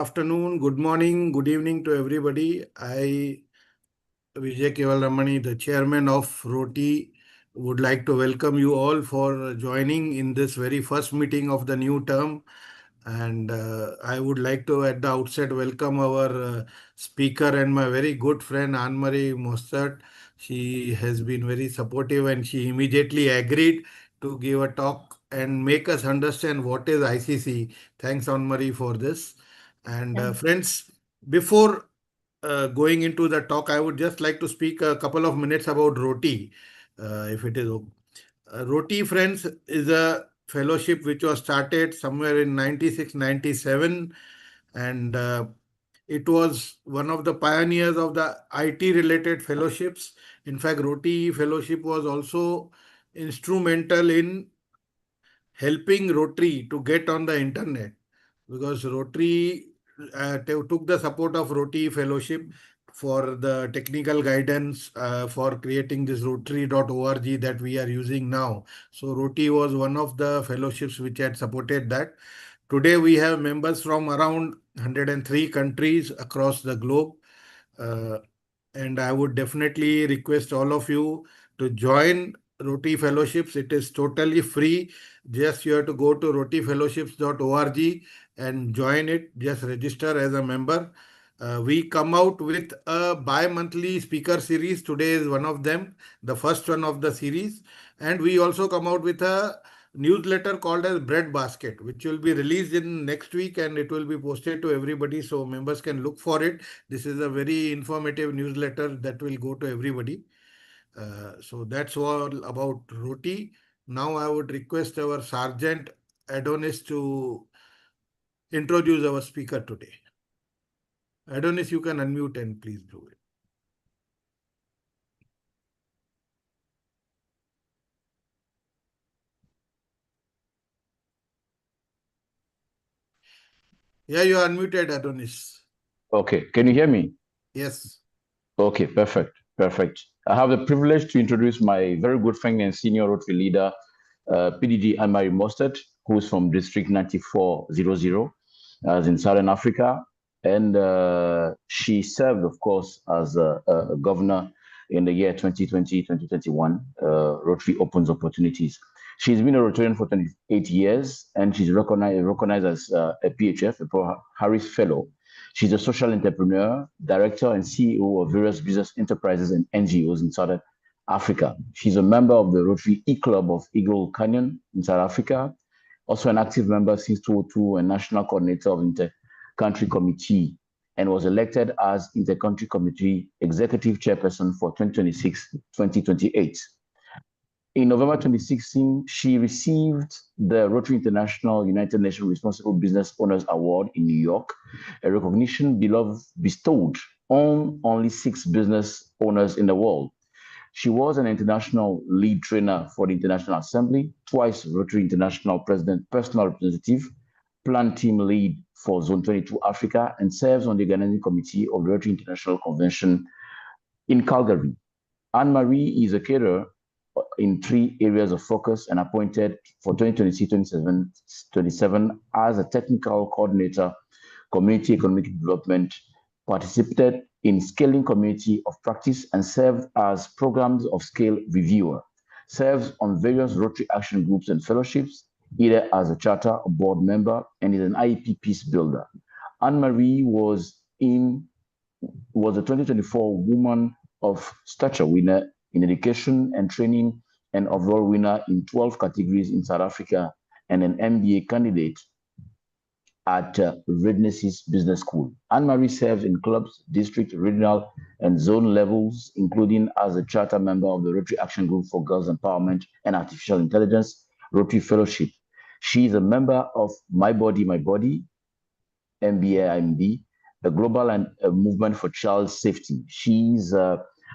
Afternoon, good morning, good evening to everybody. Vijay Kevalamani, the chairman of ROTI, would like to welcome you all for joining in this very first meeting of the new term. And I would like to, at the outset, welcome our speaker and my very good friend, Annemarie Mostert. She has been very supportive and she immediately agreed to give a talk and make us understand what is ICC. Thanks, Annemarie, for this. And Yeah. friends, before going into the talk, I would just like to speak a couple of minutes about ROTI, if it is okay. ROTI, friends, is a fellowship which was started somewhere in 96, 97, and it was one of the pioneers of the IT related fellowships. In fact, ROTI fellowship was also instrumental in helping Rotary to get on the internet, because Rotary took the support of Rotary Fellowship for the technical guidance for creating this Rotary.org that we are using now. So Rotary was one of the fellowships which had supported that. Today we have members from around 103 countries across the globe. Uh, and I would definitely request all of you to join Roti Fellowships. It is totally free. Just you have to go to rotifellowships.org and join it. Just register as a member. We come out with a bi-monthly speaker series. Today is one of them, the first one of the series. And we also come out with a newsletter called as Bread Basket, which will be released in next week and it will be posted to everybody so members can look for it. This is a very informative newsletter that will go to everybody. So that's all about Roti. Now I would request our Sergeant Adonis to introduce our speaker today. Adonis, you can unmute and please do it. Yeah, you are unmuted, Adonis. Okay, can you hear me? Yes. Okay, perfect, perfect. I have the privilege to introduce my very good friend and senior Rotary leader, PDG Annemarie Mostert, who is from District 9400, as in Southern Africa. And she served, of course, as a governor in the year 2020, 2021. Rotary opens opportunities. She's been a Rotarian for 28 years, and she's recognized as a PHF, a Pro Harris Fellow. She's a social entrepreneur, director, and CEO of various business enterprises and NGOs in Southern Africa. She's a member of the Rotary E-Club of Eagle Canyon in South Africa, also an active member since 2002 and national coordinator of Inter-Country Committee, and was elected as Inter-Country Committee Executive Chairperson for 2026-2028. In November 2016, she received the Rotary International United Nations Responsible Business Owners Award in New York, a recognition bestowed on only 6 business owners in the world. She was an international lead trainer for the International Assembly, twice Rotary International President, personal representative, plan team lead for Zone 22 Africa, and serves on the organizing committee of the Rotary International Convention in Calgary. Annemarie is a caterer in 3 areas of focus and appointed for 2026-2027 as a technical coordinator, community economic development, participated in scaling community of practice and served as programs of scale reviewer, serves on various Rotary action groups and fellowships, either as a charter or board member, and is an IEP peace builder. Annemarie was the 2024 Woman of Stature winner in education and training, and overall winner in 12 categories in South Africa, and an MBA candidate at Readnesses Business School. Annemarie serves in clubs, district, regional, and zone levels, including as a charter member of the Rotary Action Group for Girls Empowerment and Artificial Intelligence, Rotary Fellowship. She is a member of My Body, My Body, MBA, a global and a movement for child safety. She's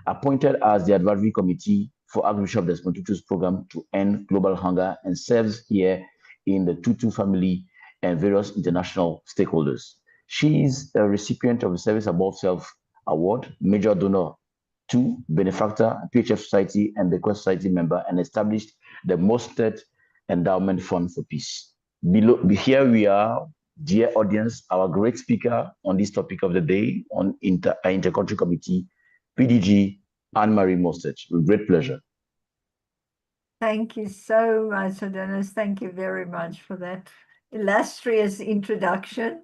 appointed as the advisory committee for Archbishop Desmond Tutu's program to end global hunger and serves here in the Tutu family and various international stakeholders. She is a recipient of the Service Above Self Award, major donor to benefactor, PHF Society, and Bequest Society member, and established the Mostert Endowment Fund for Peace. Here we are dear audience, our great speaker on this topic of the day on Intercountry Committee, PDG Annemarie Mostert. With great pleasure. Thank you so much, Adonis. Thank you very much for that illustrious introduction.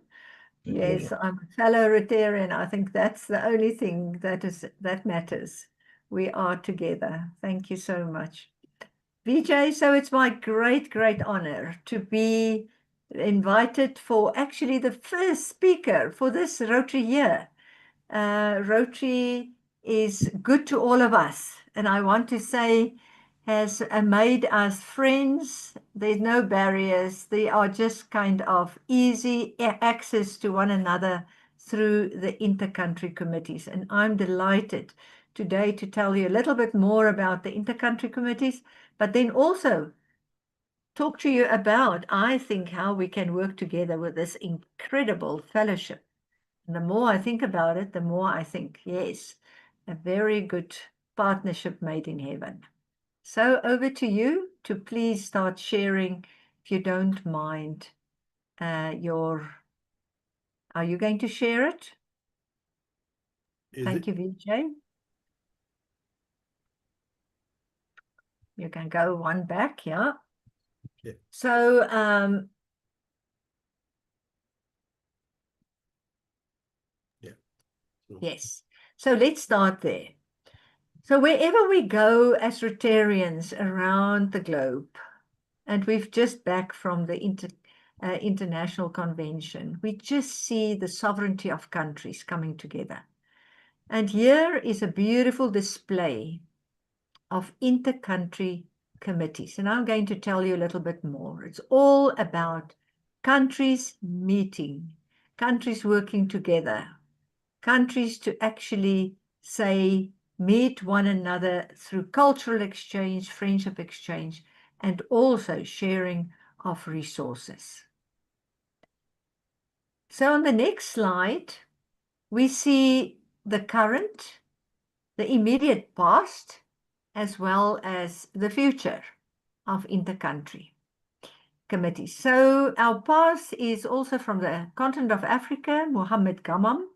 Yes, I'm a fellow Rotarian. I think that's the only thing that matters. We are together. Thank you so much. Vijay, so it's my great honor to be invited for actually the first speaker for this Rotary year. Rotary is good to all of us, and I want to say has made us friends. There's no barriers. They are just kind of easy access to one another through the intercountry committees. And I'm delighted today to tell you a little bit more about the intercountry committees, but then also talk to you about, I think, how we can work together with this incredible fellowship. And the more I think about it, the more I think, yes, a very good partnership made in heaven. So over to you to please start sharing, if you don't mind, are you going to share it? Thank you, Vijay. You can go one back, yeah. Yeah. So, yes. So let's start there. So wherever we go as Rotarians around the globe, and we've just back from the international convention, we just see the sovereignty of countries coming together. And here is a beautiful display of intercountry committees. And I'm going to tell you a little bit more. It's all about countries meeting, countries working together, countries to actually say, meet one another through cultural exchange, friendship exchange, and also sharing of resources. So on the next slide, we see the current, the immediate past, as well as the future of intercountry committees. So our past is also from the continent of Africa, Mohammed Gamam.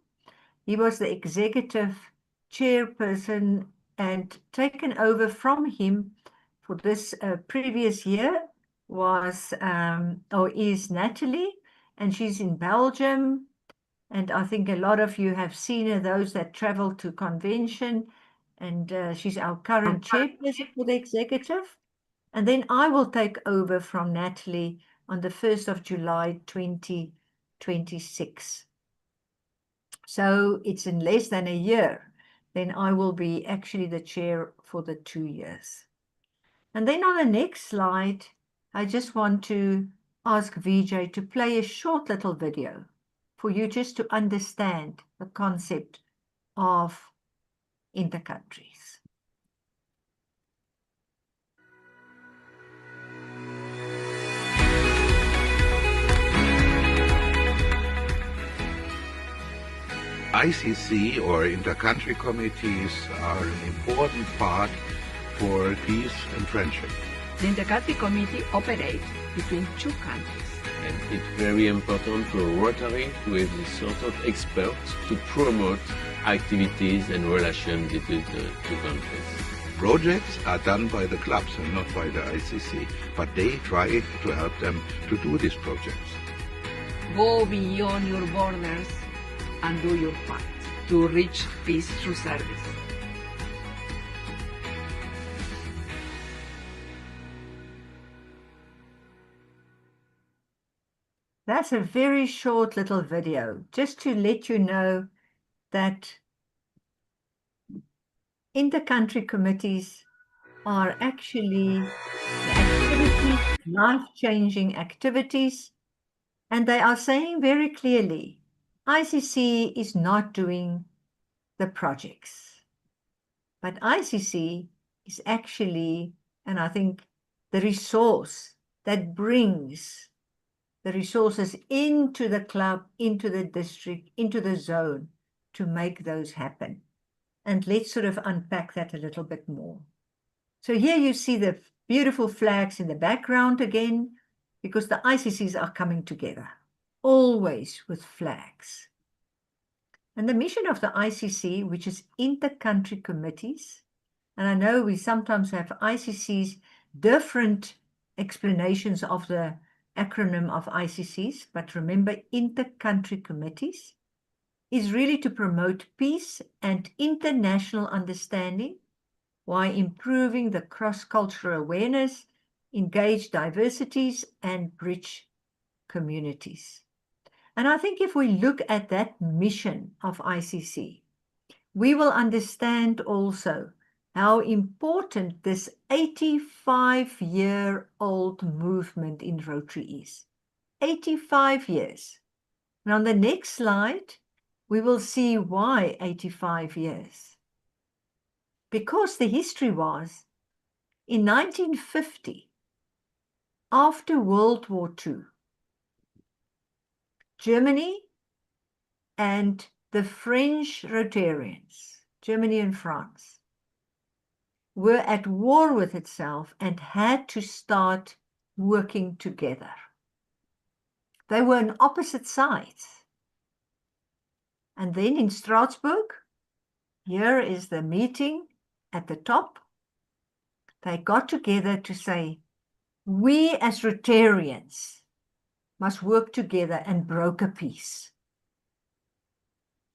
He was the executive chairperson, and taken over from him for this previous year was or is Natalie, and she's in Belgium. And I think a lot of you have seen her, those that travel to convention, and she's our current chairperson for the executive. And then I will take over from Natalie on the 1st of July 2026. So it's in less than a year. Then I will be actually the chair for the 2 years. And then on the next slide, I just want to ask Vijay to play a short little video for you just to understand the concept of intercountries. ICC or intercountry committees are an important part for peace and friendship. The intercountry committee operates between two countries. And it's very important for Rotary to have this sort of experts to promote activities and relations between the two countries. Projects are done by the clubs and not by the ICC, but they try to help them to do these projects. Go beyond your borders and do your part to reach peace through service. That's a very short little video, just to let you know that intercountry committees are actually activities, life-changing activities, and they are saying very clearly, ICC is not doing the projects, but ICC is actually, and I think, the resource that brings the resources into the club, into the district, into the zone to make those happen. And let's sort of unpack that a little bit more. So here you see the beautiful flags in the background again, because the ICCs are coming together. always with flags. And the mission of the ICC, which is inter-country committees, and I know we sometimes have ICCs, different explanations of the acronym of ICCs, but remember inter-country committees, is really to promote peace and international understanding while improving the cross-cultural awareness, engage diversities, and bridge communities. And I think if we look at that mission of ICC, we will understand also how important this 85-year-old movement in Rotary is. 85 years. And on the next slide, we will see why 85 years. Because the history was, in 1950, after World War II, Germany and the French Rotarians, Germany and France, were at war with itself and had to start working together. They were on opposite sides. And then in Strasbourg, here is the meeting at the top. They got together to say, we as Rotarians must work together and broker peace.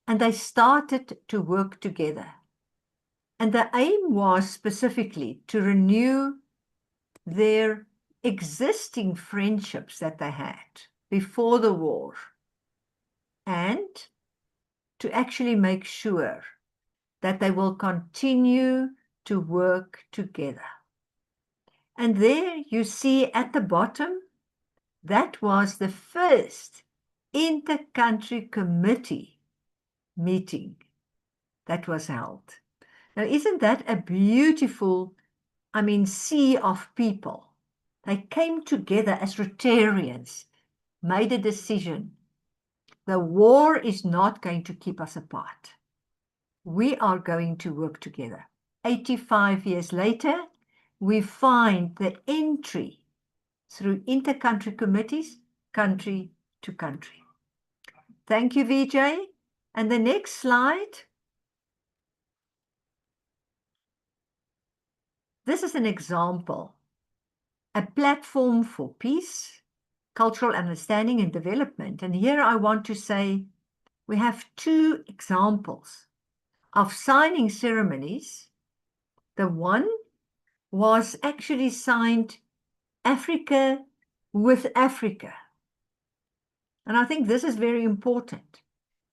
And they started to work together. And the aim was specifically to renew their existing friendships that they had before the war, and to actually make sure that they will continue to work together. And there you see at the bottom, that was the first inter-country committee meeting that was held. Now, isn't that a beautiful, sea of people? They came together as Rotarians, made a decision. The war is not going to keep us apart. We are going to work together. 85 years later, we find the entry through inter-country committees, country to country. Thank you, VJ. And the next slide. This is an example, a platform for peace, cultural understanding and development. And here I want to say we have two examples of signing ceremonies. The one was actually signed Africa with Africa. And I think this is very important.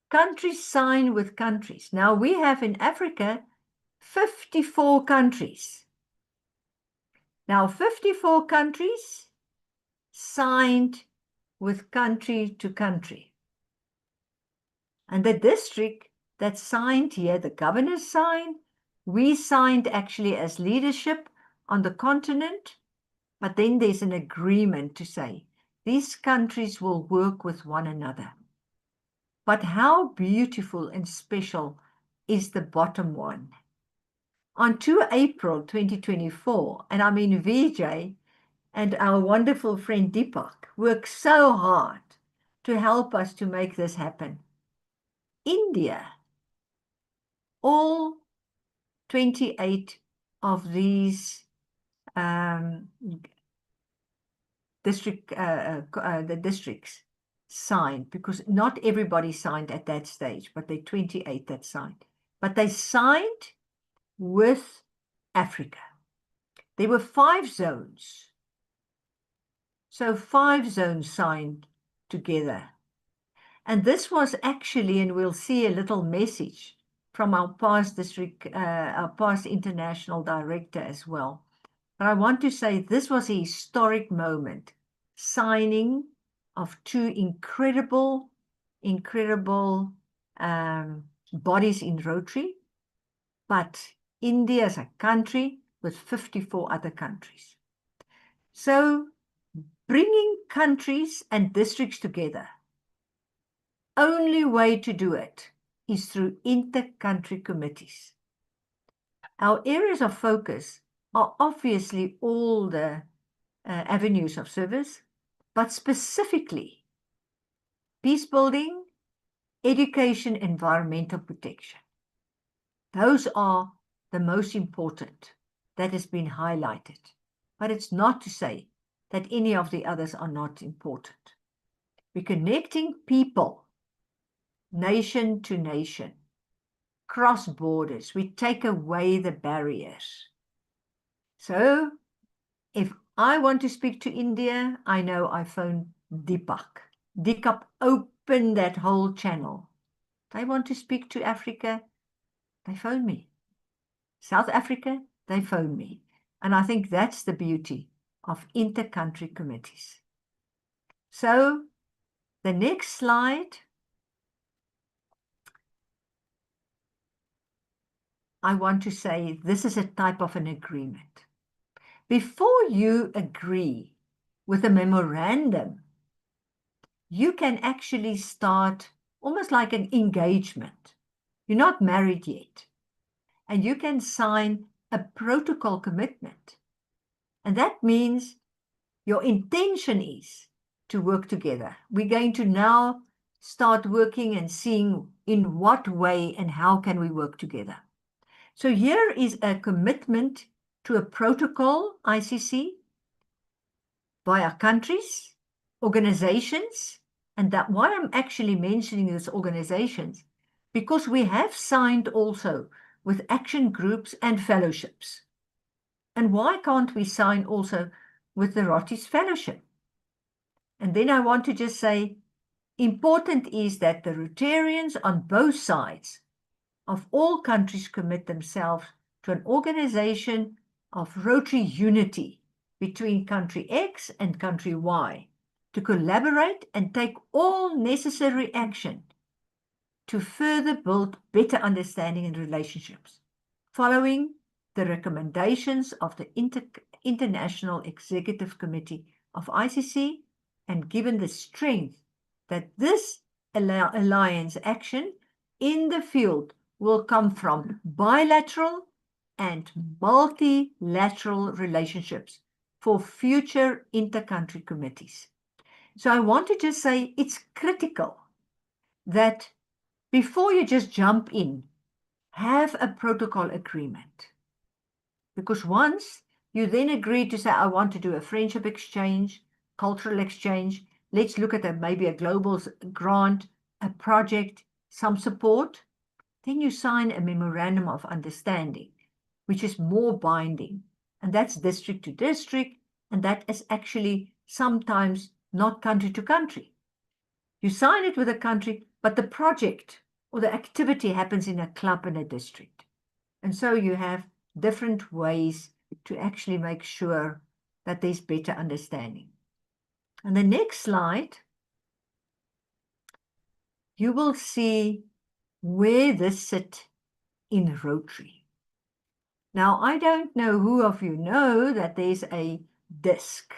Countries sign with countries. Now we have in Africa 54 countries. Now 54 countries signed with country to country. And the district that signed here, the governors signed, we signed actually as leadership on the continent, but then there's an agreement to say these countries will work with one another. But how beautiful and special is the bottom one? On 2 April 2024, and VJ and our wonderful friend Deepak worked so hard to help us to make this happen. India, all 28 of these districts signed, because not everybody signed at that stage, but they 28 that signed. But they signed with Africa. There were 5 zones. So 5 zones signed together. And this was actually, and we'll see a little message from our past our past international director as well. But I want to say this was a historic moment, signing of 2 incredible bodies in Rotary, but India is a country with 54 other countries. So bringing countries and districts together, only way to do it is through inter-country committees. Our areas of focus are obviously all the avenues of service, but specifically peace building, education, environmental protection. Those are the most important that has been highlighted. But it's not to say that any of the others are not important. We're connecting people, nation to nation, cross borders. We take away the barriers. So if I want to speak to India, I know I phone Deepak. Deepak opened that whole channel. They want to speak to Africa, they phone me. South Africa, they phone me. And I think that's the beauty of inter-country committees. So the next slide, I want to say this is a type of an agreement. Before you agree with a memorandum, you can actually start almost like an engagement. You're not married yet. And you can sign a protocol commitment. And that means your intention is to work together. We're going to now start working and seeing in what way and how can we work together. So here is a commitment to a protocol, ICC, by our countries, organizations, and that why I'm actually mentioning these organizations, because we have signed also with action groups and fellowships. And why can't we sign also with the ROTI's fellowship? And then I want to just say, important is that the Rotarians on both sides of all countries commit themselves to an organization of Rotary unity between country X and country Y, to collaborate and take all necessary action to further build better understanding and relationships, following the recommendations of the International Executive Committee of ICC, and given the strength that this alliance action in the field will come from bilateral and multilateral relationships for future inter-country committees. So I want to just say it's critical that before you just jump in, have a protocol agreement. Because once you then agree to say, I want to do a friendship exchange, cultural exchange, let's look at maybe a global grant, a project, some support, then you sign a memorandum of understanding, which is more binding. And that's district to district, and that is actually sometimes not country to country. You sign it with a country, but the project or the activity happens in a club in a district. And so you have different ways to actually make sure that there's better understanding. And the next slide, you will see where this sits in Rotary. Now, I don't know who of you know that there's a DISC,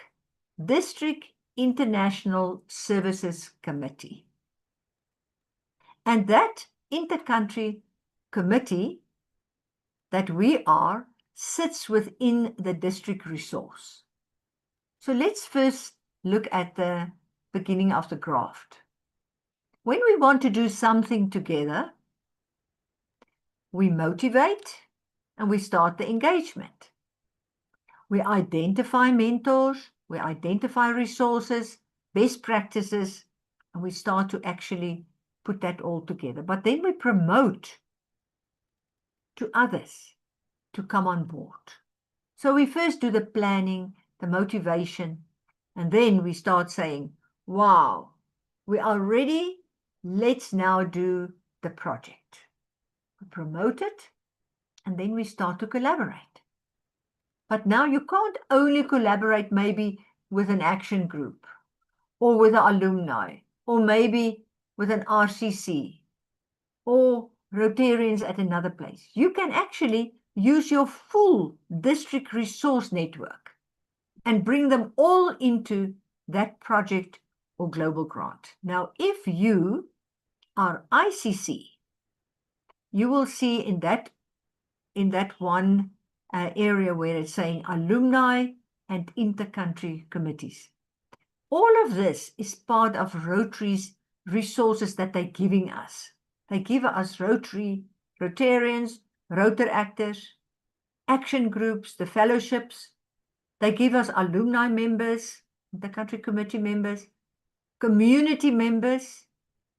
District International Services Committee. And that inter-country committee that we are sits within the district resource. So let's first look at the beginning of the graft. When we want to do something together, we motivate and we start the engagement. We identify mentors, we identify resources, best practices, and we start to actually put that all together. But then we promote to others to come on board. So we first do the planning, the motivation, and then we start saying, wow, we are ready, let's now do the project. We promote it, and then we start to collaborate. But now you can't only collaborate maybe with an action group, or with an alumni, or maybe with an RCC, or Rotarians at another place. You can actually use your full district resource network and bring them all into that project or global grant. Now, if you are ICC, you will see in that one area where it's saying alumni and inter-country committees. All of this is part of Rotary's resources that they're giving us. They give us Rotarians, Rotor actors, action groups, the fellowships. They give us alumni members, the country committee members, community members,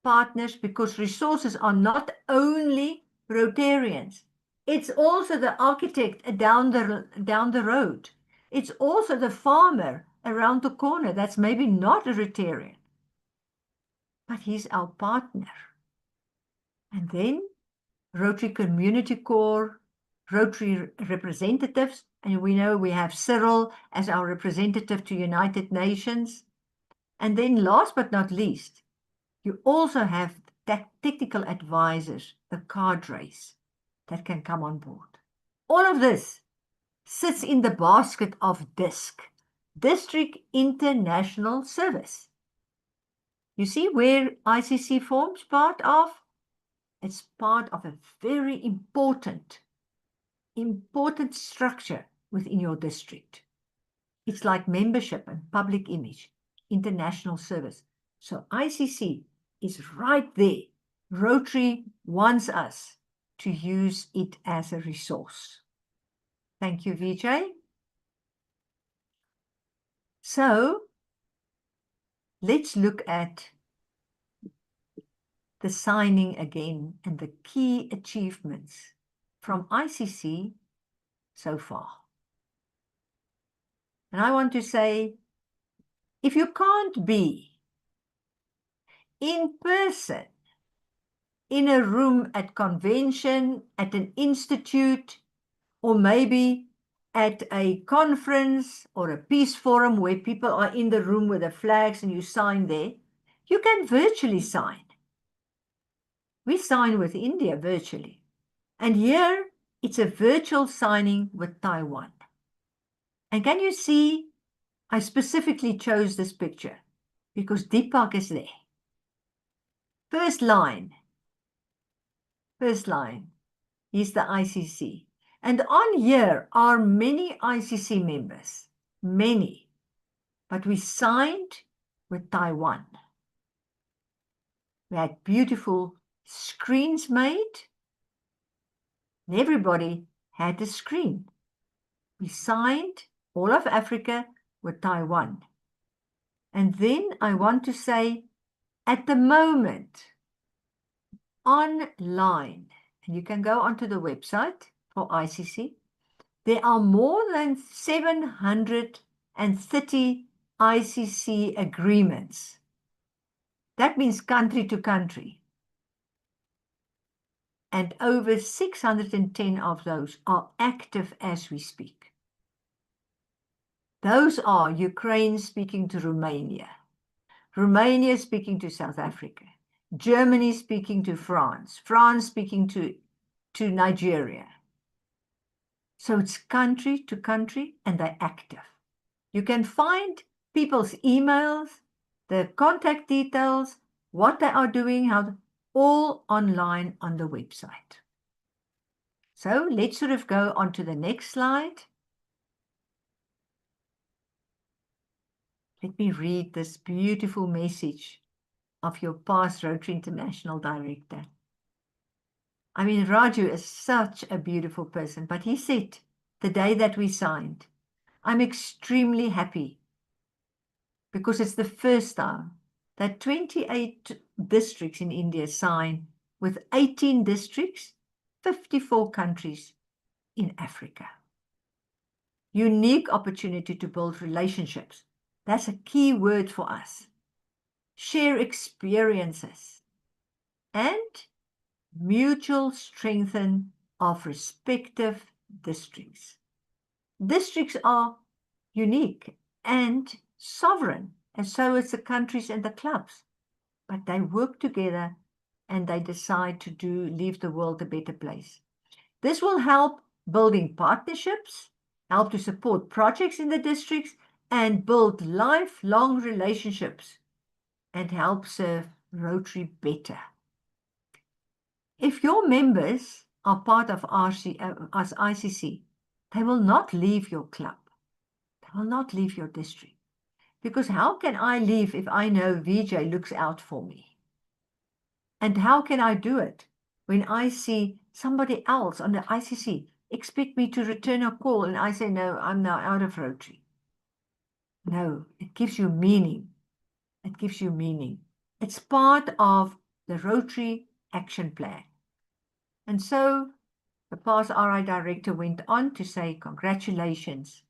partners, because resources are not only Rotarians. It's also the architect down the road. It's also the farmer around the corner that's maybe not a Rotarian, but he's our partner. And then Rotary Community Corps, Rotary representatives, and we know we have Cyril as our representative to United Nations. And then last but not least, you also have technical advisors, the cadres that can come on board. All of this sits in the basket of DISC, District International Service. You see where ICC forms part of? It's part of a very important structure within your district. It's like membership and public image, international service. So ICC is right there. Rotary wants us to use it as a resource. Thank you, Vijay. So let's look at the signing again and the key achievements from ICC so far. And I want to say, if you can't be in person, in a room at convention, at an institute, or maybe at a conference or a peace forum where people are in the room with the flags and you sign there, you can virtually sign. We sign with India virtually. And here, it's a virtual signing with Taiwan. And can you see, I specifically chose this picture because Deepak is there. First line is the ICC. And on here are many ICC members, many. But we signed with Taiwan. We had beautiful screens made. And everybody had a screen. We signed all of Africa with Taiwan. And then I want to say, at the moment, online, and you can go onto the website for ICC, there are more than 730 ICC agreements. That means country to country. And over 610 of those are active as we speak. Those are Ukraine speaking to Romania, Romania speaking to South Africa, Germany speaking to France, France speaking to Nigeria. So it's country to country and they're active. You can find people's emails, their contact details, what they are doing, how, all online on the website. So let's sort of go on to the next slide. Let me read this beautiful message of your past Rotary International Director. I mean, Raju is such a beautiful person, but he said the day that we signed, I'm extremely happy because it's the first time that 28 districts in India sign with 18 districts, 54 countries in Africa. Unique opportunity to build relationships. That's a key word for us. Share experiences and mutual strengthen of respective districts. Districts are unique and sovereign, and so is the countries and the clubs. But they work together and they decide to leave the world a better place. This will help building partnerships, help to support projects in the districts, and build lifelong relationships and help serve Rotary better. If your members are part of ICC, they will not leave your club. They will not leave your district. Because how can I leave if I know Vijay looks out for me? And how can I do it when I see somebody else on the ICC expect me to return a call and I say, no, I'm now out of Rotary? No, it gives you meaning. It gives you meaning. It's part of the Rotary action plan. And so the past RI director went on to say, congratulations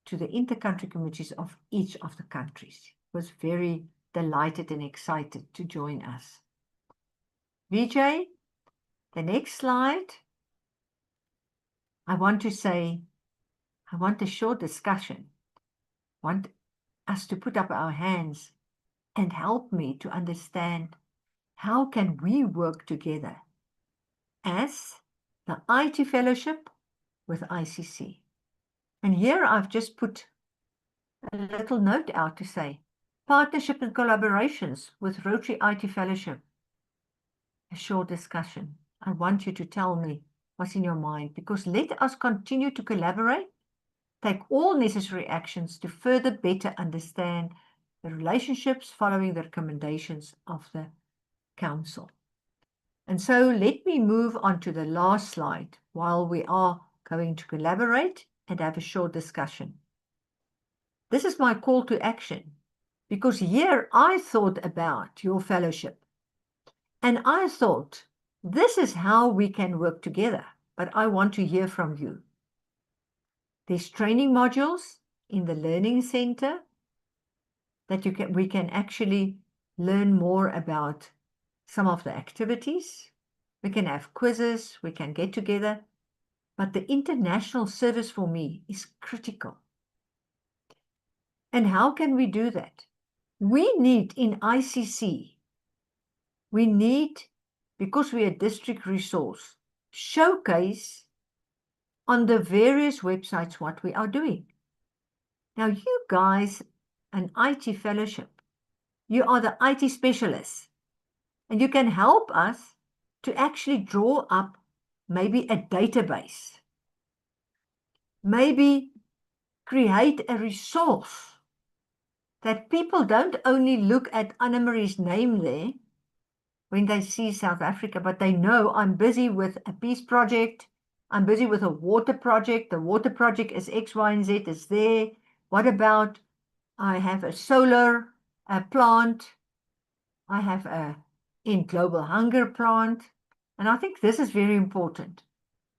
to the intercountry committees of each of the countries. He was very delighted and excited to join us. Vijay, the next slide. I want to say, I want a short discussion. I want us to put up our hands and help me to understand how can we work together as the IT Fellowship with ICC. And here I've just put a little note out to say, partnership and collaborations with Rotary IT Fellowship. A short discussion. I want you to tell me what's in your mind, because let us continue to collaborate, take all necessary actions to further better understand the relationships following the recommendations of the Council. And so let me move on to the last slide while we are going to collaborate and have a short discussion. This is my call to action, because here I thought about your fellowship and I thought, this is how we can work together, but I want to hear from you. There's training modules in the Learning Center that we can actually learn more about some of the activities. We can have quizzes, we can get together, but the international service for me is critical. And how can we do that? We need in ICC, we need, because we're a district resource, showcase on the various websites what we are doing. Now, you guys, an IT fellowship, you are the IT specialists, and you can help us to actually draw up maybe a database, maybe create a resource that people don't only look at Annemarie's name there when they see South Africa, but they know I'm busy with a peace project, I'm busy with a water project, the water project is X, Y, and Z, is there. What about, I have a solar plant, I have a in global hunger plant, and I think this is very important.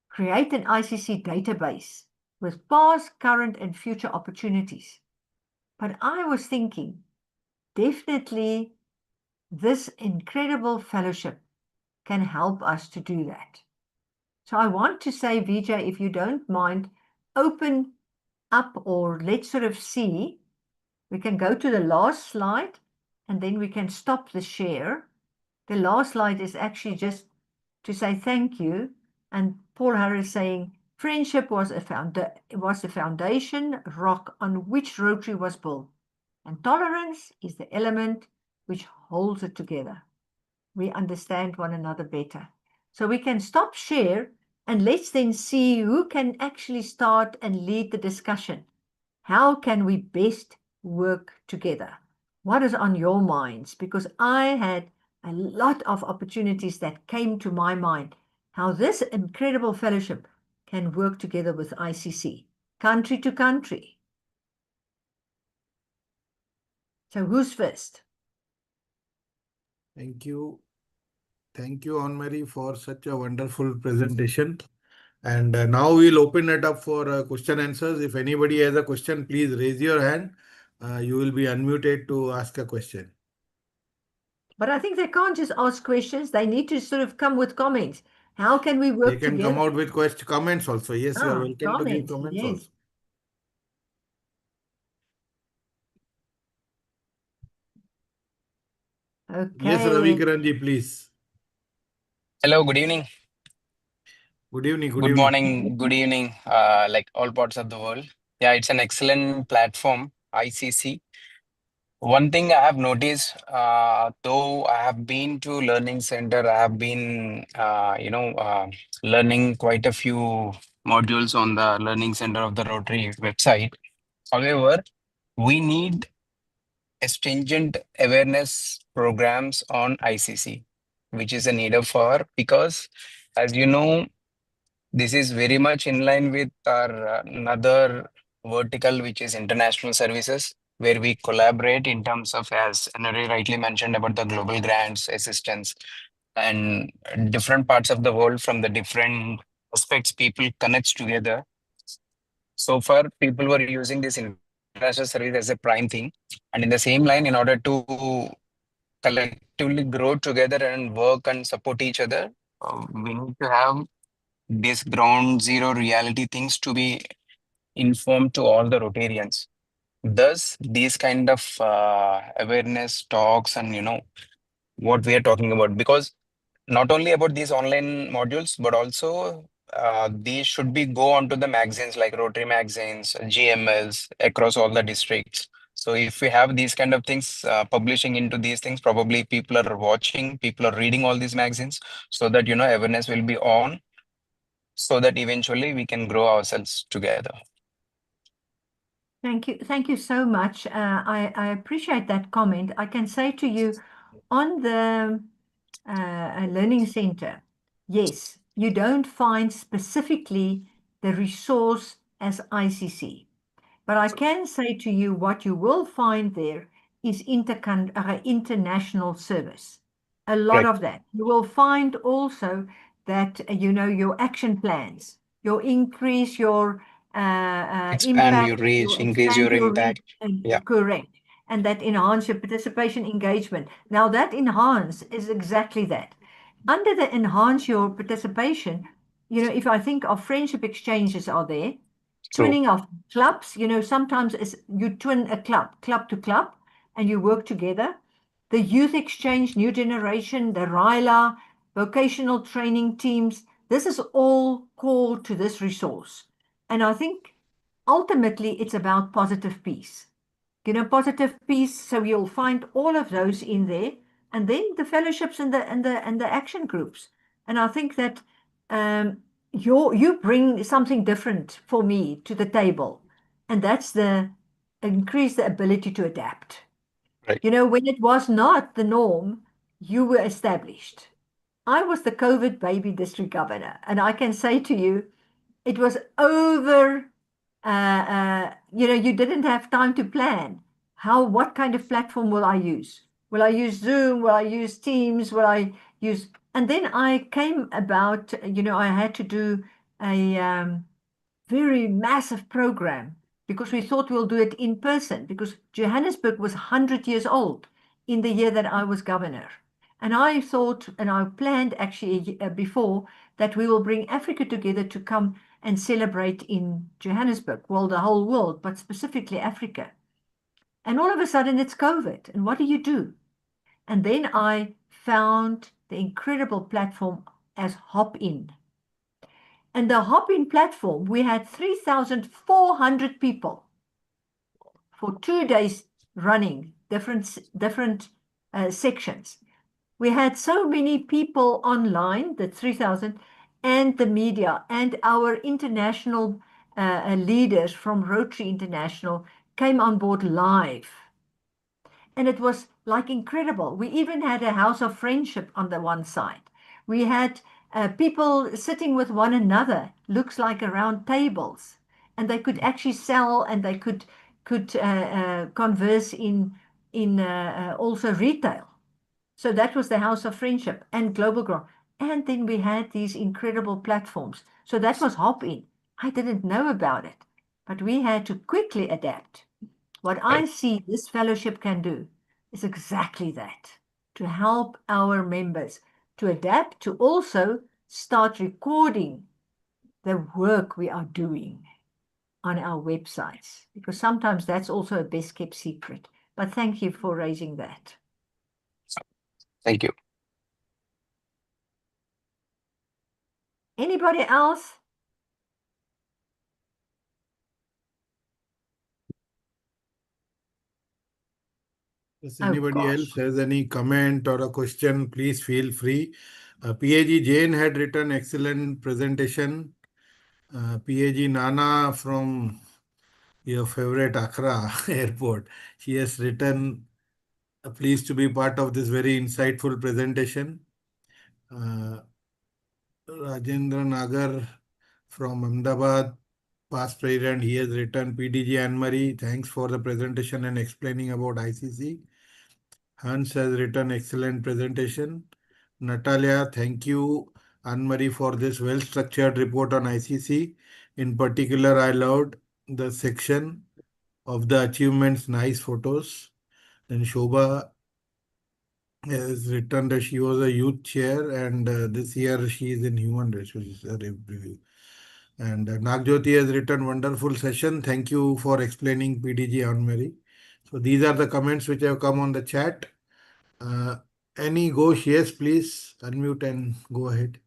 Create an ICC database with past, current, and future opportunities. But I was thinking, definitely this incredible fellowship can help us to do that. So I want to say, Vijay, if you don't mind, open up, or let's sort of see. We can go to the last slide and then we can stop the share. The last slide is actually just to say thank you. And Paul Harris saying, friendship was the foundation rock on which Rotary was built. And tolerance is the element which holds it together. We understand one another better. So we can stop share and let's then see who can actually start and lead the discussion. How can we best work together? What is on your minds? Because I had a lot of opportunities that came to my mind, how this incredible fellowship can work together with ICC, country to country. So who's first? Thank you. Thank you, Annemarie, for such a wonderful presentation. And now we'll open it up for question answers. If anybody has a question, please raise your hand. You will be unmuted to ask a question. But I think they can't just ask questions. They need to sort of come with comments. How can we work together? They can come out with comments also. Yes, you are welcome to give comments yes. also. Okay. Yes, Ravi Karanji, please. Hello, good evening. Good evening. Good morning, good evening, like all parts of the world. Yeah, it's an excellent platform, ICC. One thing I have noticed, though I have been to Learning Center, I have been, learning quite a few modules on the Learning Center of the Rotary website. However, we need stringent awareness programs on ICC. which is a need of hour, because as you know, this is very much in line with our another vertical, which is international services, where we collaborate in terms of, as Anari rightly mentioned, about the global grants, assistance, and different parts of the world from the different aspects people connects together. So far, people were using this international service as a prime thing. And in the same line, in order to collectively grow together and work and support each other, we need to have these ground zero reality things to be informed to all the Rotarians. Thus, these kind of awareness talks and what we are talking about, because not only about these online modules, but also these should be go onto the magazines like Rotary magazines, GMLs across all the districts. So if we have these kind of things publishing into these things, probably people are watching, people are reading all these magazines, so that awareness will be on, so that eventually we can grow ourselves together. Thank you. Thank you so much. I appreciate that comment. I can say to you on the learning center, yes, you don't find specifically the resource as ICC. But I can say to you what you will find there is international service. A lot Right. of that. You will find also that, your action plans, your increase your Expand your impact, reach, your increase expand your your reach, impact. Yeah. correct. And that enhance your participation engagement. Now that enhance is exactly that. Under the enhance your participation, if I think of friendship exchanges are there, True. twinning of clubs, sometimes you twin a club to club, and you work together. The youth exchange, new generation, the RILA, vocational training teams, this is all core to this resource. And I think ultimately it's about positive peace. Positive peace. So you'll find all of those in there, and then the fellowships and the action groups. And I think that you bring something different for me to the table, and that's the increase the ability to adapt. Right. When it was not the norm, you were established. I was the COVID baby district governor, and I can say to you, it was over. You didn't have time to plan. What kind of platform will I use? Will I use Zoom? Will I use Teams? Will I use? And then I came about, I had to do a very massive program because we thought we'll do it in person because Johannesburg was 100 years old in the year that I was governor. And I thought, and I planned actually before, that we will bring Africa together to come and celebrate in Johannesburg, well, the whole world, but specifically Africa. And all of a sudden it's COVID. And what do? And then I found the incredible platform as Hop-In. And the Hop-In platform, we had 3,400 people for 2 days running different sections. We had so many people online, the 3,000, and the media, and our international leaders from Rotary International came on board live. And it was like incredible. We even had a house of friendship on the one side. We had people sitting with one another, looks like around tables, and they could actually sell, and they could converse in also retail. So that was the House of Friendship and Global Growth. And then we had these incredible platforms. So that was Hop-In. I didn't know about it, but we had to quickly adapt. What I see this fellowship can do is exactly that, to help our members to adapt, to also start recording the work we are doing on our websites, because sometimes that's also a best kept secret. But thank you for raising that. Thank you. Anybody else? If Oh, anybody gosh. else has any comment or a question, please feel free. PAG Jane had written excellent presentation. PAG Nana from your favorite Accra airport, she has written, pleased to be part of this very insightful presentation. Rajendra Nagar from Ahmedabad, past president, he has written PDG Annemarie, thanks for the presentation and explaining about ICC. Hans has written excellent presentation. Natalia, thank you, Annemarie, for this well-structured report on ICC. In particular, I loved the section of the achievements, nice photos. Then Shobha has written that she was a youth chair and this year she is in human resources review. And Nagjoti has written wonderful session. Thank you for explaining PDG Annemarie. So these are the comments which have come on the chat. Any Ghosh, yes, please unmute and go ahead.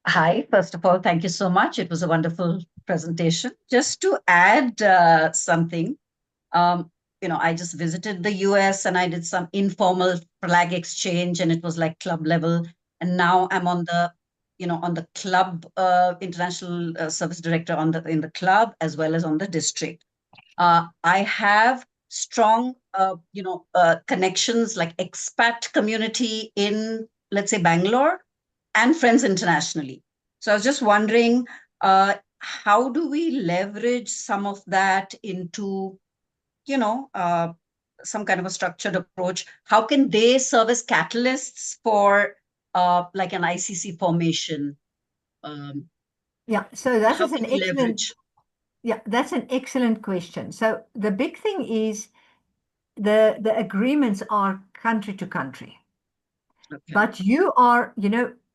Hi, first of all, thank you so much. It was a wonderful presentation. Just to add something, I just visited the US and I did some informal flag exchange and it was like club level. And now I'm on the, on the club, international service director in the club as well as on the district. I have strong, connections like expat community in, let's say, Bangalore and friends internationally. So I was just wondering, how do we leverage some of that into, some kind of a structured approach? How can they serve as catalysts for like an ICC formation? Yeah, so that How is an can we excellent. leverage? Yeah, that's an excellent question. So the big thing is the agreements are country to country. Okay. But you are,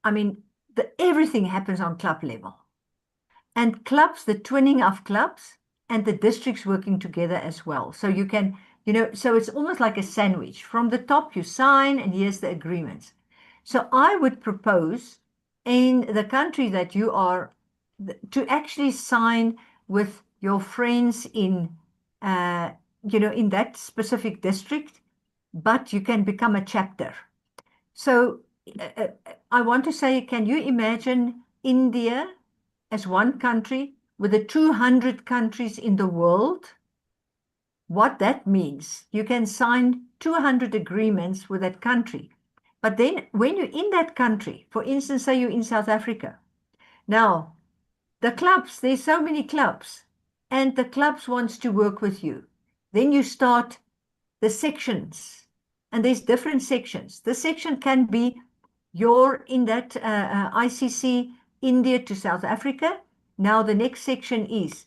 I mean, everything happens on club level. And clubs, the twinning of clubs and the districts working together as well. So you can, so it's almost like a sandwich. From the top, you sign, and here's the agreements. So I would propose in the country that you are to actually sign with your friends in, in that specific district, but you can become a chapter. So I want to say, can you imagine India as one country with the 200 countries in the world? What that means, you can sign 200 agreements with that country. But then when you're in that country, for instance, say you're in South Africa, now the clubs, there's so many clubs, and the clubs wants to work with you. Then you start the sections, and there's different sections. The section can be you're in that ICC India to South Africa. Now the next section is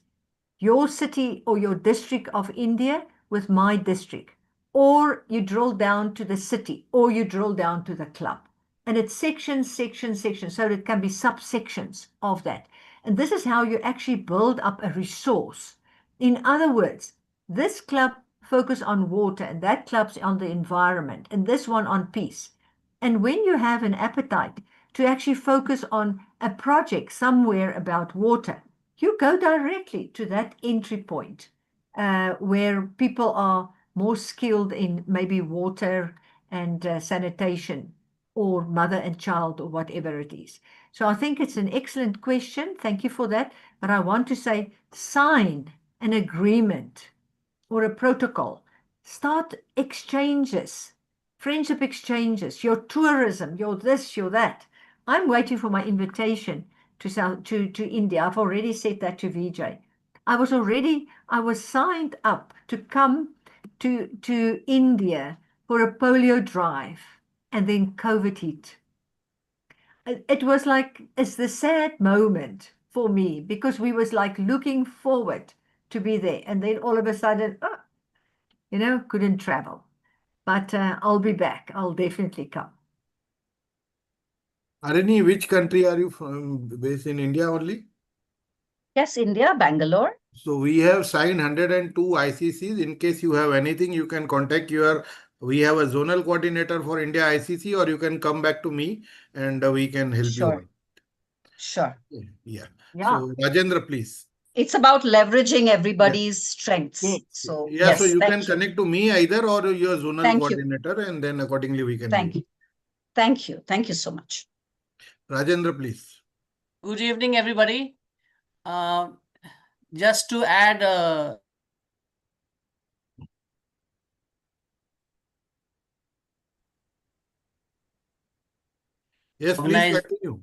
your city or your district of India with my district. Or you drill down to the city, or you drill down to the club. And it's sections, sections, sections. So it can be subsections of that. And this is how you actually build up a resource. In other words, this club focus on water, and that club's on the environment, and this one on peace. And when you have an appetite to actually focus on a project somewhere about water, you go directly to that entry point where people are more skilled in maybe water and sanitation or mother and child or whatever it is. So I think it's an excellent question. Thank you for that. But I want to say, sign an agreement or a protocol. Start exchanges, friendship exchanges, your tourism, your this, your that. I'm waiting for my invitation to India. I've already said that to VJ. I was signed up to come to India for a polio drive, and then COVID hit. It was like, it's the sad moment for me because we was like looking forward to be there. And then all of a sudden, couldn't travel. But I'll be back. I'll definitely come. Arini, which country are you from? Based in India only? Yes, India, Bangalore. So we have signed 102 ICCs. In case you have anything, you can contact we have a zonal coordinator for India ICC, or you can come back to me and we can help you out. Sure. Yeah. Yeah. So Rajendra, please. It's about leveraging everybody's strengths. Yes. So Yeah, yes, so you thank can you. connect to me either or your zonal Thank you. coordinator, and then accordingly we can Thank do. you. Thank you. Thank you so much. Rajendra, please. Good evening, everybody. Just to add Yes, please organized continue.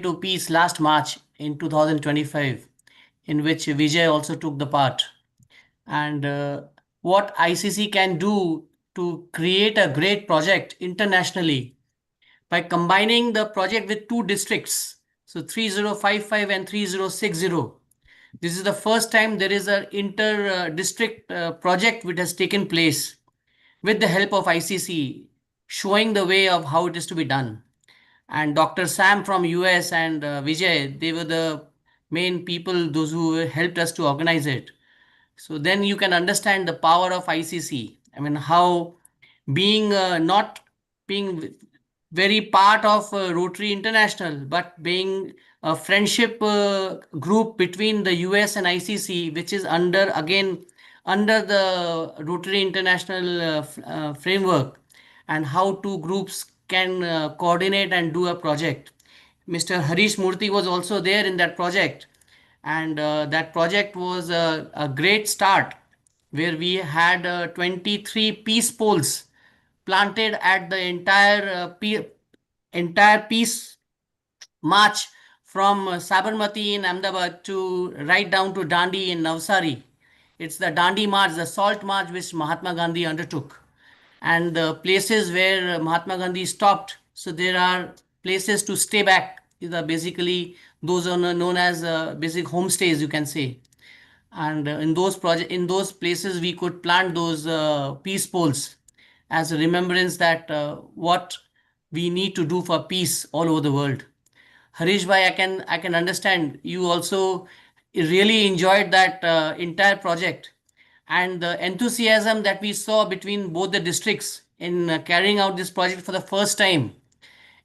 to peace last March in 2025, in which Vijay also took the part. And what ICC can do to create a great project internationally by combining the project with two districts, so 3055 and 3060. This is the first time there is an inter-district project which has taken place with the help of ICC, showing the way of how it is to be done. And Dr. Sam from US and Vijay, they were the main people, those who helped us to organize it. So then you can understand the power of ICC. I mean, how being not being very part of Rotary International, but being a friendship group between the US and ICC, which is under the Rotary International framework, and how two groups can coordinate and do a project. Mr. Harish Murthy was also there in that project, and that project was a great start, where we had 23 peace poles planted at the entire peace march from Sabarmati in Ahmedabad to right down to Dandi in Navsari. It's the Dandi March, the salt march which Mahatma Gandhi undertook. And the places where Mahatma Gandhi stopped, so there are places to stay back. These are basically those are known as basic homestays, you can say. And in those places, we could plant those peace poles as a remembrance that what we need to do for peace all over the world. Harish bhai, I can understand you also really enjoyed that entire project, and the enthusiasm that we saw between both the districts in carrying out this project for the first time.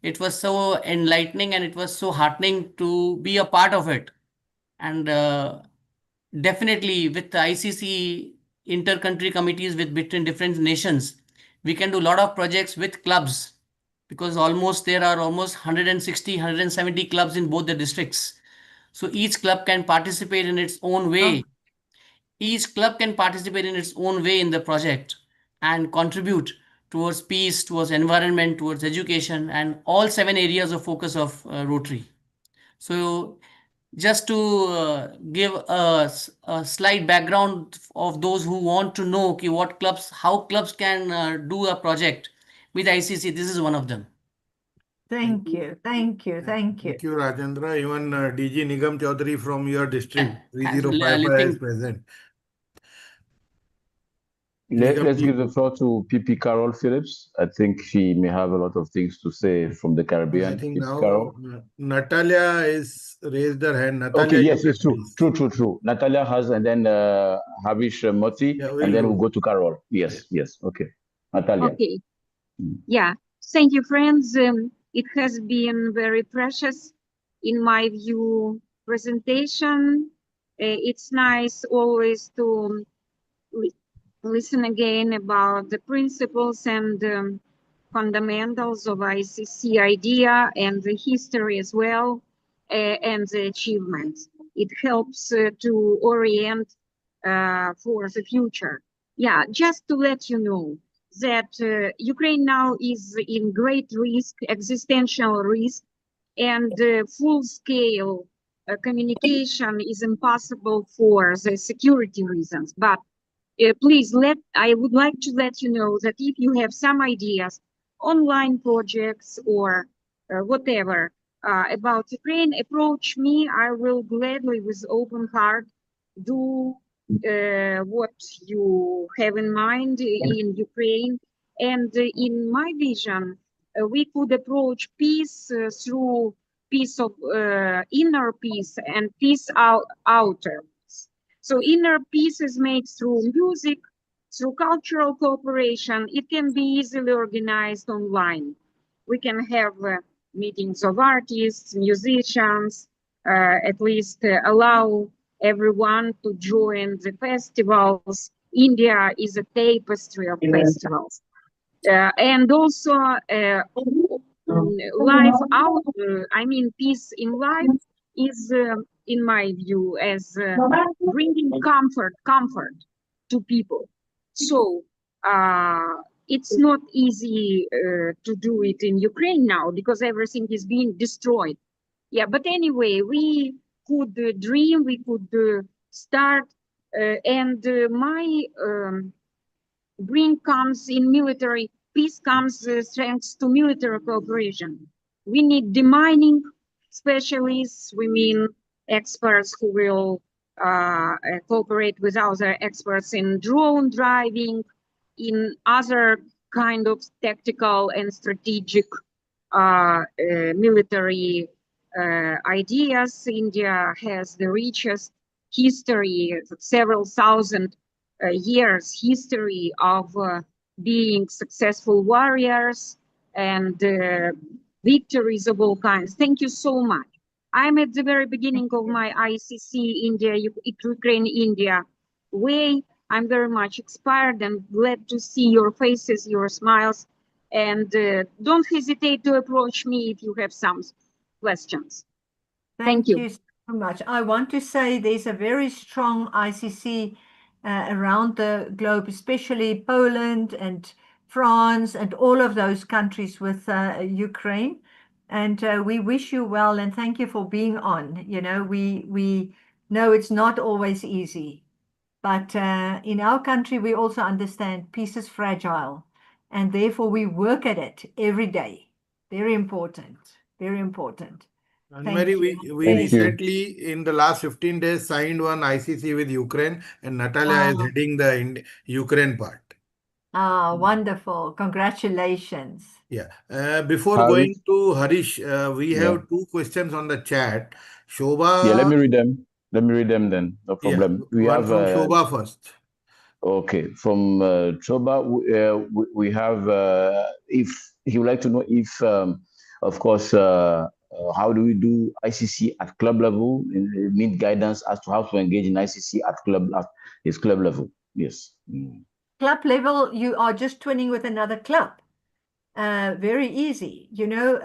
It was so enlightening and it was so heartening to be a part of it. And definitely with the ICC inter-country committees with between different nations, we can do a lot of projects with clubs, because there are almost 160, 170 clubs in both the districts. So each club can participate in its own way. Each club can participate in its own way in the project and contribute towards peace, towards environment, towards education, and all 7 areas of focus of Rotary. So just to give a slight background of those who want to know how clubs can do a project with ICC, this is one of them. Thank you. Thank you. Thank you. Thank you, Rajendra. Even DG Nigam Chaudhary from your district, As 3055 is present. Let's give the floor to PP Carol Phillips. I think she may have a lot of things to say from the Caribbean. I think PP now Carol. Natalia is raised her hand. Natalia, Okay, yes, it's true. please. True. Natalia has, and then Harish Moti, and then we'll go to Carol. Yes. Okay. Natalia. Okay. Yeah. Thank you, friends. It has been very precious, in my view, presentation. It's nice always to listen again about the principles and fundamentals of ICC idea and the history as well, and the achievements. It helps to orient for the future. Yeah, just to let you know that Ukraine now is in great risk, existential risk, and full-scale communication is impossible for the security reasons. But please, I would like to let you know that if you have some ideas, online projects or whatever about Ukraine, approach me. I will gladly, with open heart, do what you have in mind in Ukraine. And in my vision, we could approach peace through peace of inner peace and peace outer. So inner peace is made through music, through cultural cooperation. It can be easily organized online. We can have meetings of artists, musicians, at least allow everyone to join the festivals. India is a tapestry of festivals. And also peace in life is, in my view, as bringing comfort to people. So it's not easy to do it in Ukraine now because everything is being destroyed. Yeah, but anyway, we could dream, we could start, and my dream comes in military, peace comes thanks to military cooperation. We need demining specialists, we mean experts who will cooperate with other experts in drone driving, in other kind of tactical and strategic military ideas. India has the richest history, several thousand years history of being successful warriors and victories of all kinds. Thank you so much. I'm at the very beginning of my ICC India, Ukraine, India way. I'm very much inspired and glad to see your faces, your smiles, and don't hesitate to approach me if you have some questions. Thank you. So much. I want to say there's a very strong ICC around the globe, especially Poland and France and all of those countries with Ukraine. And we wish you well and thank you for being on. You know, we know it's not always easy, but in our country, we also understand peace is fragile and therefore we work at it every day. Very important, very important. Annemarie, we recently, in the last 15 days, signed one ICC with Ukraine, and Natalia is heading the Ukraine part. Ah, wonderful. Congratulations. Yeah. Before going to Harish, we have two questions on the chat. Shobha. Yeah, let me read them. Let me read them then. No problem. Yeah, one from Shobha first. Okay, from Shobha, we have, if he would like to know if, of course, how do we do ICC at club level? Need guidance as to how to engage in ICC at his club level. Yes. Club level, you are just twinning with another club. Very easy. You know,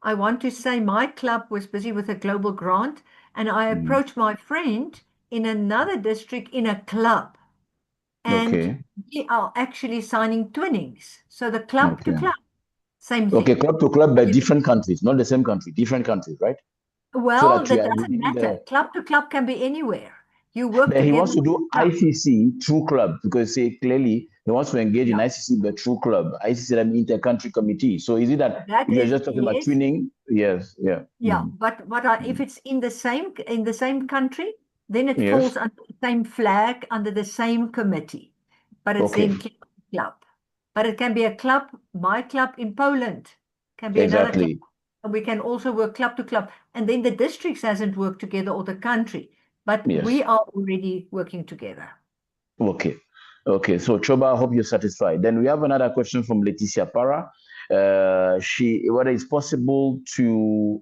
I want to say my club was busy with a global grant, and I approached my friend in another district in a club. And we are actually signing twinnings. So the club to club. Same thing. Okay, club to club, but different countries, not the same country, different countries, right? Well, that doesn't matter. Club to club can be anywhere. You work together. He wants to do ICC through club because say clearly he wants to engage in ICC but through club. ICC, I mean inter-country committee. So is it that you're just talking about twinning? Yes, yeah. Yeah, but if it's in the same country, then it falls under the same flag, under the same committee. But it's then club. But it can be a club, my club in Poland, can be another club. And we can also work club to club. And then the districts hasn't worked together or the country. But we are already working together. Okay. Okay. So Choba, I hope you're satisfied. Then we have another question from Leticia Para. Whether it's possible to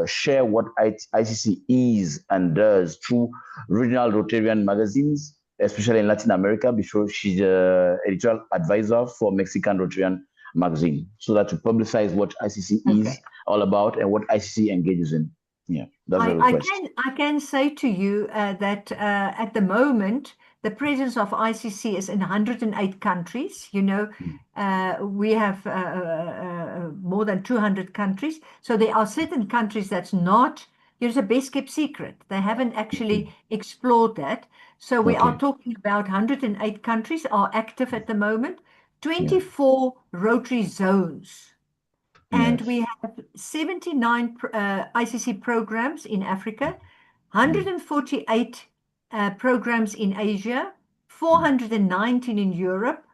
share what ICC is and does through regional Rotarian magazines, especially in Latin America, because she's an editorial advisor for Mexican Rotarian magazine, so that to publicize what ICC is all about and what ICC engages in. Yeah, that's a request. I can say to you that at the moment, the presence of ICC is in 108 countries. You know, we have more than 200 countries. So there are certain countries that's not, it's a best kept secret. They haven't actually explored that. So we are talking about 108 countries are active at the moment, 24 Rotary zones. And we have 79 ICC programs in Africa, 148 programs in Asia, 419 in Europe,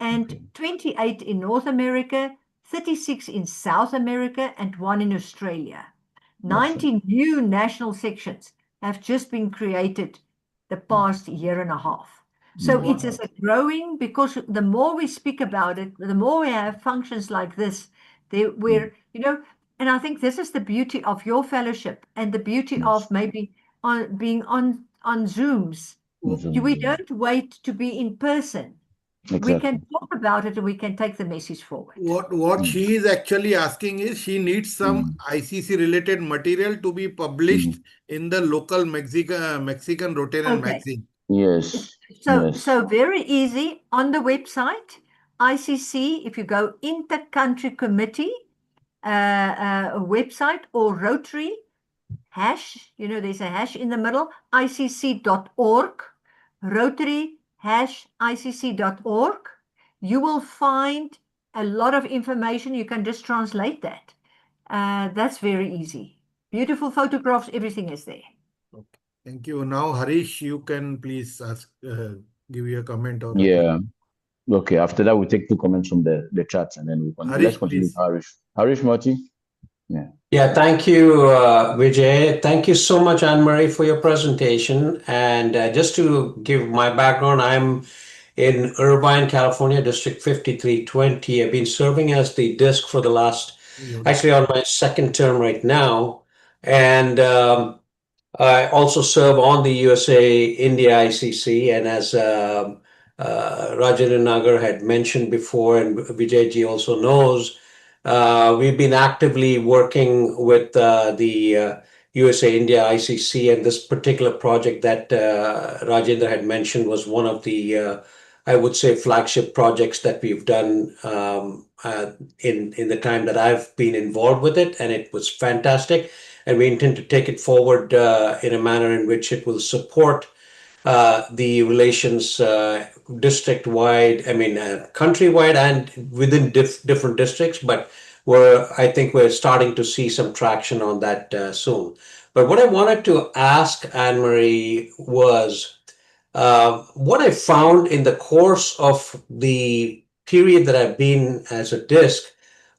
and 28 in North America, 36 in South America, and 1 in Australia. 19 new national sections have just been created the past year and a half. So it is growing because the more we speak about it, the more we have functions like this, where, you know, and I think this is the beauty of your fellowship and the beauty of maybe being on Zooms. We don't wait to be in person. We can talk about it and we can take the message forward. What she is actually asking is she needs some ICC related material to be published in the local Mexican Rotarian magazine. Yes. So very easy on the website. ICC, if you go Inter-Country Committee website or Rotary hash, there's a hash in the middle, icc.org, Rotary hash icc.org. You will find a lot of information. You can just translate that. That's very easy. Beautiful photographs, everything is there. Okay. Thank you. Now, Harish, you can please ask, give your comment or Yeah. Okay. After that, we'll take 2 comments from the chat, and then let's continue with Harish. Harish Moti. Yeah. Yeah, thank you, Vijay. Thank you so much, Annemarie, for your presentation. And just to give my background, I'm in Irvine, California, District 5320. I've been serving as the DISC for the last, actually on my 2nd term right now. And I also serve on the USA-India ICC. And as Rajendra Nagar had mentioned before, and Vijayji also knows, we've been actively working with the USA-India ICC, and this particular project that Rajendra had mentioned was one of the, I would say, flagship projects that we've done in the time that I've been involved with it, and it was fantastic. And we intend to take it forward in a manner in which it will support the relations district-wide, countrywide and within different districts, but I think we're starting to see some traction on that soon. But what I wanted to ask Annemarie was, what I found in the course of the period that I've been as a DISC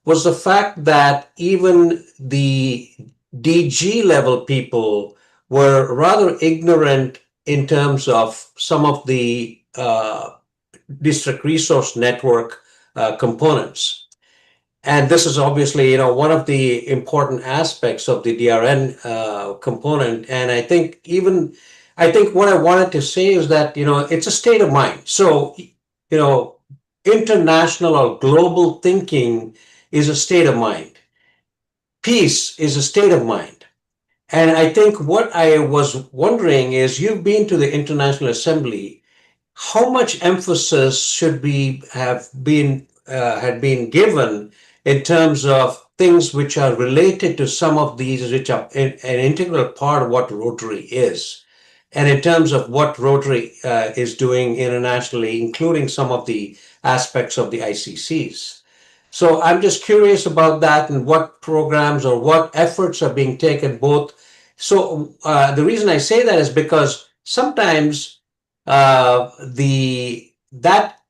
was the fact that even the DG level people were rather ignorant in terms of some of the district resource network components. And this is obviously, one of the important aspects of the DRN component. And I think what I wanted to say is that, it's a state of mind. So, international or global thinking is a state of mind. Peace is a state of mind. And I think what I was wondering is, you've been to the International Assembly. How much emphasis should be had been given in terms of things which are related to some of these, which are an integral part of what Rotary is, and in terms of what Rotary is doing internationally, including some of the aspects of the ICCs. So I'm just curious about that, and what programs or what efforts are being taken both. So the reason I say that is because sometimes that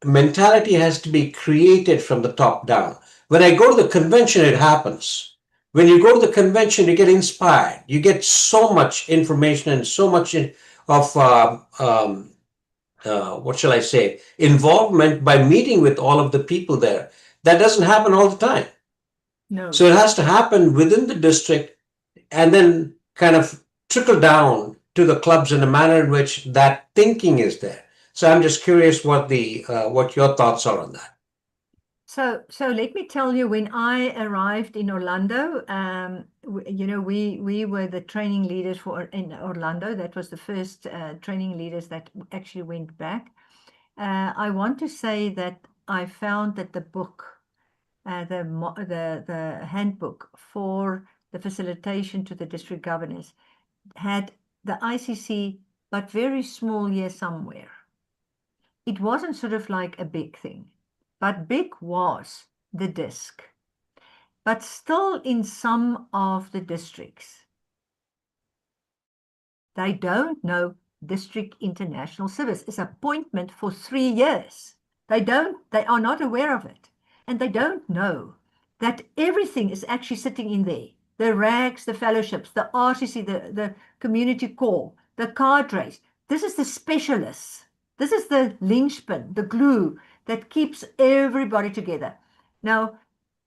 mentality has to be created from the top down. When I go to the convention, it happens. When you go to the convention, you get inspired. You get so much information and so much of what shall I say, involvement by meeting with all of the people there. That doesn't happen all the time. No. So it has to happen within the district and then kind of trickle down to the clubs in a manner in which that thinking is there. So I'm just curious what your thoughts are on that. So let me tell you, when I arrived in Orlando, we were the training leaders in Orlando. That was the first training leaders that actually went back. I want to say that I found that the book, the handbook for the facilitation to the district governors, had the ICC, but very small here somewhere. It wasn't sort of like a big thing. But big was the DISC. But still in some of the districts, they don't know District International Service is appointment for 3 years. They are not aware of it. And they don't know that everything is actually sitting in there. The RAGs, the fellowships, the RCC, the community core, the cadres. This is the specialists. This is the linchpin, the glue that keeps everybody together. Now,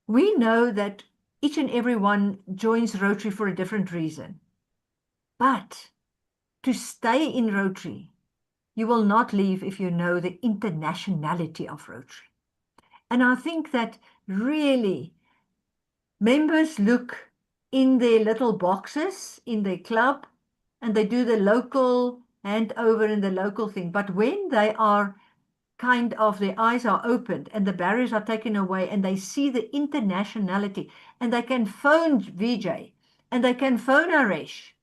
we know that each and every one joins Rotary for a different reason. But to stay in Rotary, you will not leave if you know the internationality of Rotary. And I think that really members look in their little boxes in their club, and they do the local handover and the local thing. But when they are kind of their eyes are opened and the barriers are taken away and they see the internationality and they can phone Vijay and they can phone Aresh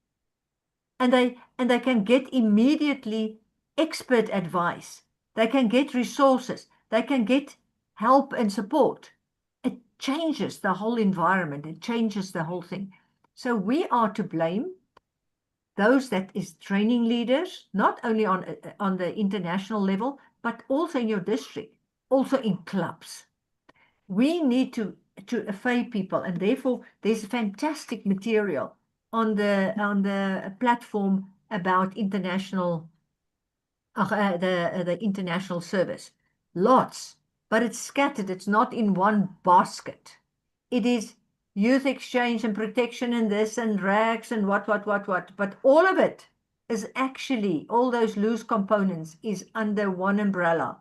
and they can get immediately expert advice. They can get resources. They can get help and support. It changes the whole environment. It changes the whole thing. So we are to blame. Those that is training leaders, not only on the international level, but also in your district, also in clubs. We need to affay people, and therefore there's fantastic material on the platform about international the international service. Lots, but it's scattered. It's not in one basket. It is youth exchange and protection and this and rags and what. But all of it is actually, all those loose components is under one umbrella.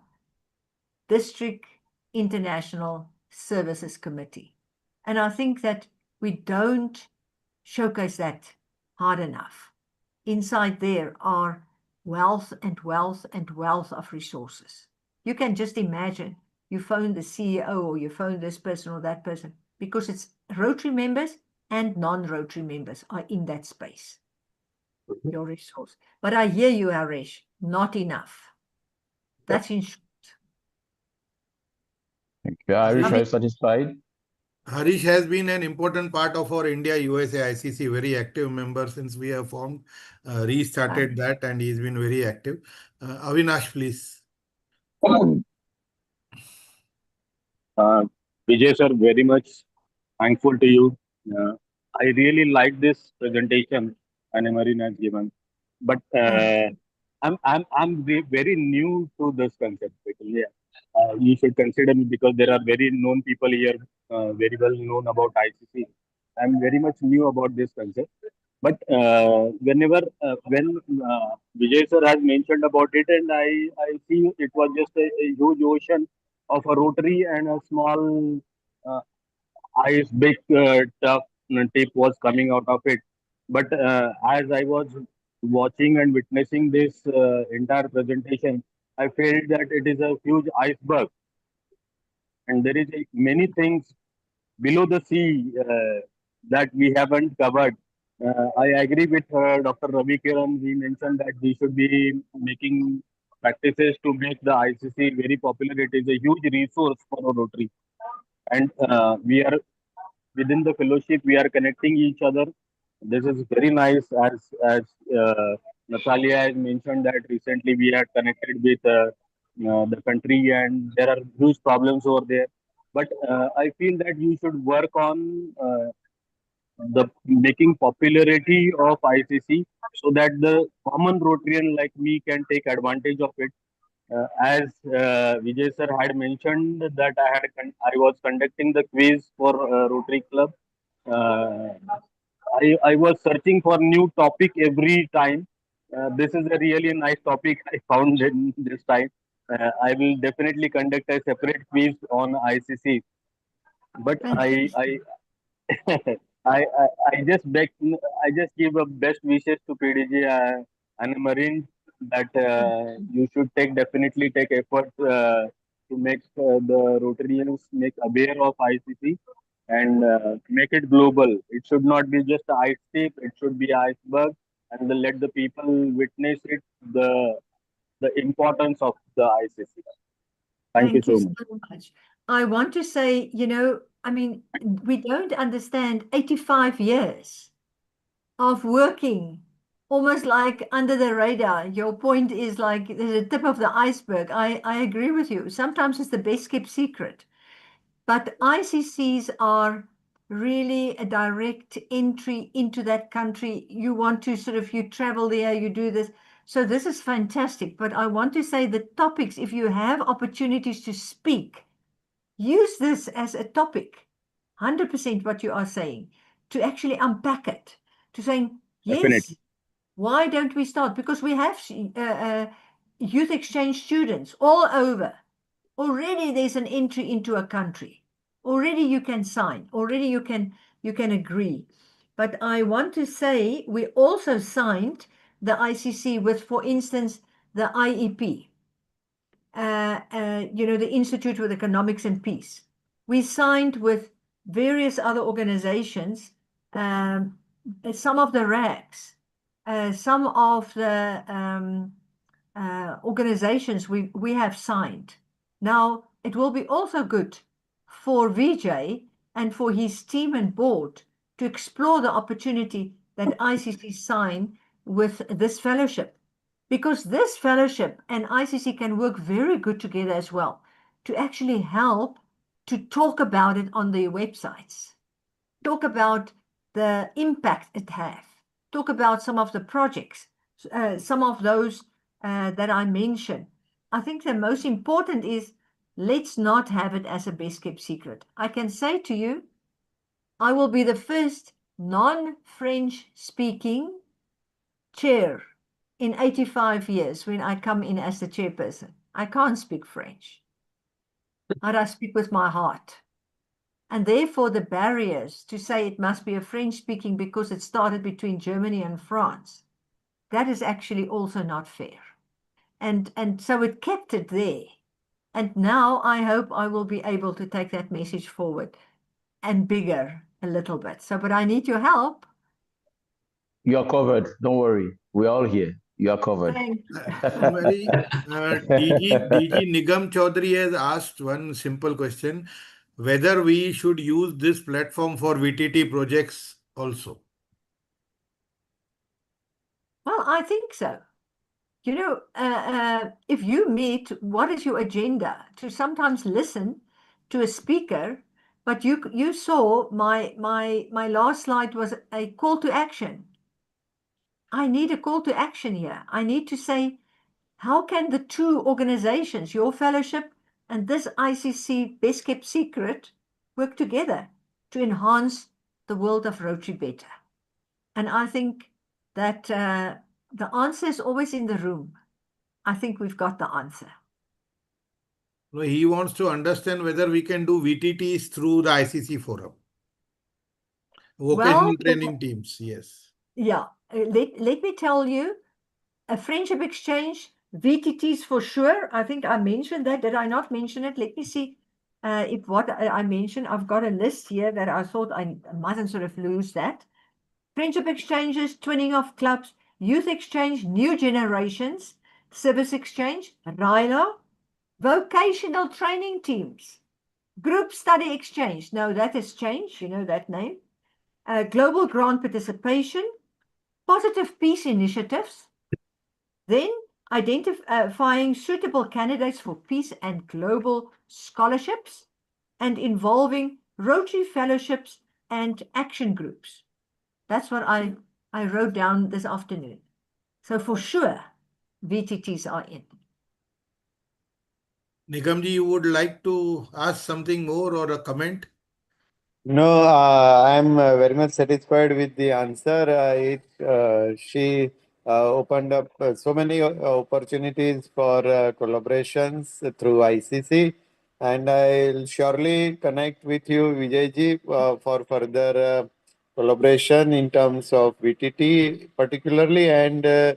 District International Services Committee. And I think that we don't showcase that hard enough. Inside there are wealth and wealth and wealth of resources. You can just imagine you phone the CEO or you phone this person or that person, because it's Rotary members and non-Rotary members are in that space. Your resource. But I hear you, Aresh, not enough. That's in short. Thank you. Harish, are you satisfied? Harish has been an important part of our India USA ICC, very active member since we have formed, restarted that, and he's been very active. Avinash, please. Vijay sir, very much thankful to you. I really like this presentation Annemarie has given, but I'm very new to this concept. Yeah. You should consider me because there are very known people here, very well known about ICC. I'm very much new about this concept. But when Vijay sir has mentioned about it, and I see it was just a huge ocean of a rotary and a small ice big tough tip was coming out of it. But as I was watching and witnessing this entire presentation, I felt that it is a huge iceberg, and there is many things below the sea that we haven't covered. I agree with Dr. Ravi Kiran. He mentioned that we should be making practices to make the ICC very popular. It is a huge resource for a Rotary, and we are within the fellowship. We are connecting each other. This is very nice. As Natalia has mentioned that recently we are connected with the country, and there are huge problems over there. But I feel that you should work on the making popularity of ICC so that the common Rotarian like me can take advantage of it. As Vijay sir had mentioned that I was conducting the quiz for Rotary Club. I was searching for new topic every time. This is a really nice topic I found in this time. I will definitely conduct a separate quiz on ICC. But I just give a best wishes to PDG Annemarie that you should definitely take effort to make the Rotarians make aware of ICC and make it global. It should not be just an ice tip; it should be iceberg, and then let the people witness it. The importance of the ICC. Thank you so much. I want to say, I mean, we don't understand 85 years of working almost like under the radar. Your point is like there's a tip of the iceberg. I agree with you. Sometimes it's the best kept secret. But ICCs are really a direct entry into that country. You want to you travel there, you do this. So this is fantastic. But I want to say the topics, if you have opportunities to speak, use this as a topic, 100% what you are saying, to actually unpack it, to saying, yes, definitely. Why don't we start? Because we have youth exchange students all over. Already there's an entry into a country. Already you can sign. Already you can agree. But I want to say we also signed the ICC with, for instance, the IEP. the Institute for Economics and Peace. We signed with various other organizations, some of the RACs, some of the organizations we have signed. Now, it will be also good for Vijay and for his team and board to explore the opportunity that ICC sign with this fellowship, because this fellowship and ICC can work very good together as well to actually help to talk about it on their websites, talk about the impact it has, talk about some of the projects, some of those that I mentioned. I think the most important is, let's not have it as a best kept secret. I can say to you, I will be the first non-French speaking chair in 85 years when I come in as the chairperson. I can't speak French, but I speak with my heart. And therefore the barriers to say it must be a French speaking because it started between Germany and France, that is actually also not fair. And so it kept it there. And now I hope I will be able to take that message forward and bigger a little bit. So, but I need your help. You are covered. Don't worry. We're all here. You are covered. Thanks. DG Nigam Chaudhary has asked one simple question, whether we should use this platform for VTT projects also. Well, I think so. If you meet, what is your agenda? To sometimes listen to a speaker, but you saw my last slide was a call to action. I need a call to action here. I need to say, how can the two organizations, your fellowship and this ICC Best Kept Secret, work together to enhance the world of Rotary better? And I think that the answer is always in the room. I think we've got the answer. No, he wants to understand whether we can do VTTs through the ICC forum. Vocational training teams, yes. Yeah, let me tell you, a friendship exchange, VTTs for sure. I think I mentioned that. Did I not mention it? Let me see if what I mentioned. I've got a list here that I thought I mustn't sort of lose that. Friendship exchanges, twinning of clubs, youth exchange, new generations, service exchange, RILA, vocational training teams, group study exchange. No, that has changed. You know that name. Global grant participation, positive peace initiatives, then identifying suitable candidates for peace and global scholarships, and involving Rotary fellowships and action groups. That's what I wrote down this afternoon. So for sure, VTTs are in. Nigamji, you would like to ask something more or a comment? No, I'm very much satisfied with the answer. She opened up so many opportunities for collaborations through ICC, and I'll surely connect with you, Vijayji, for further collaboration in terms of VTT particularly and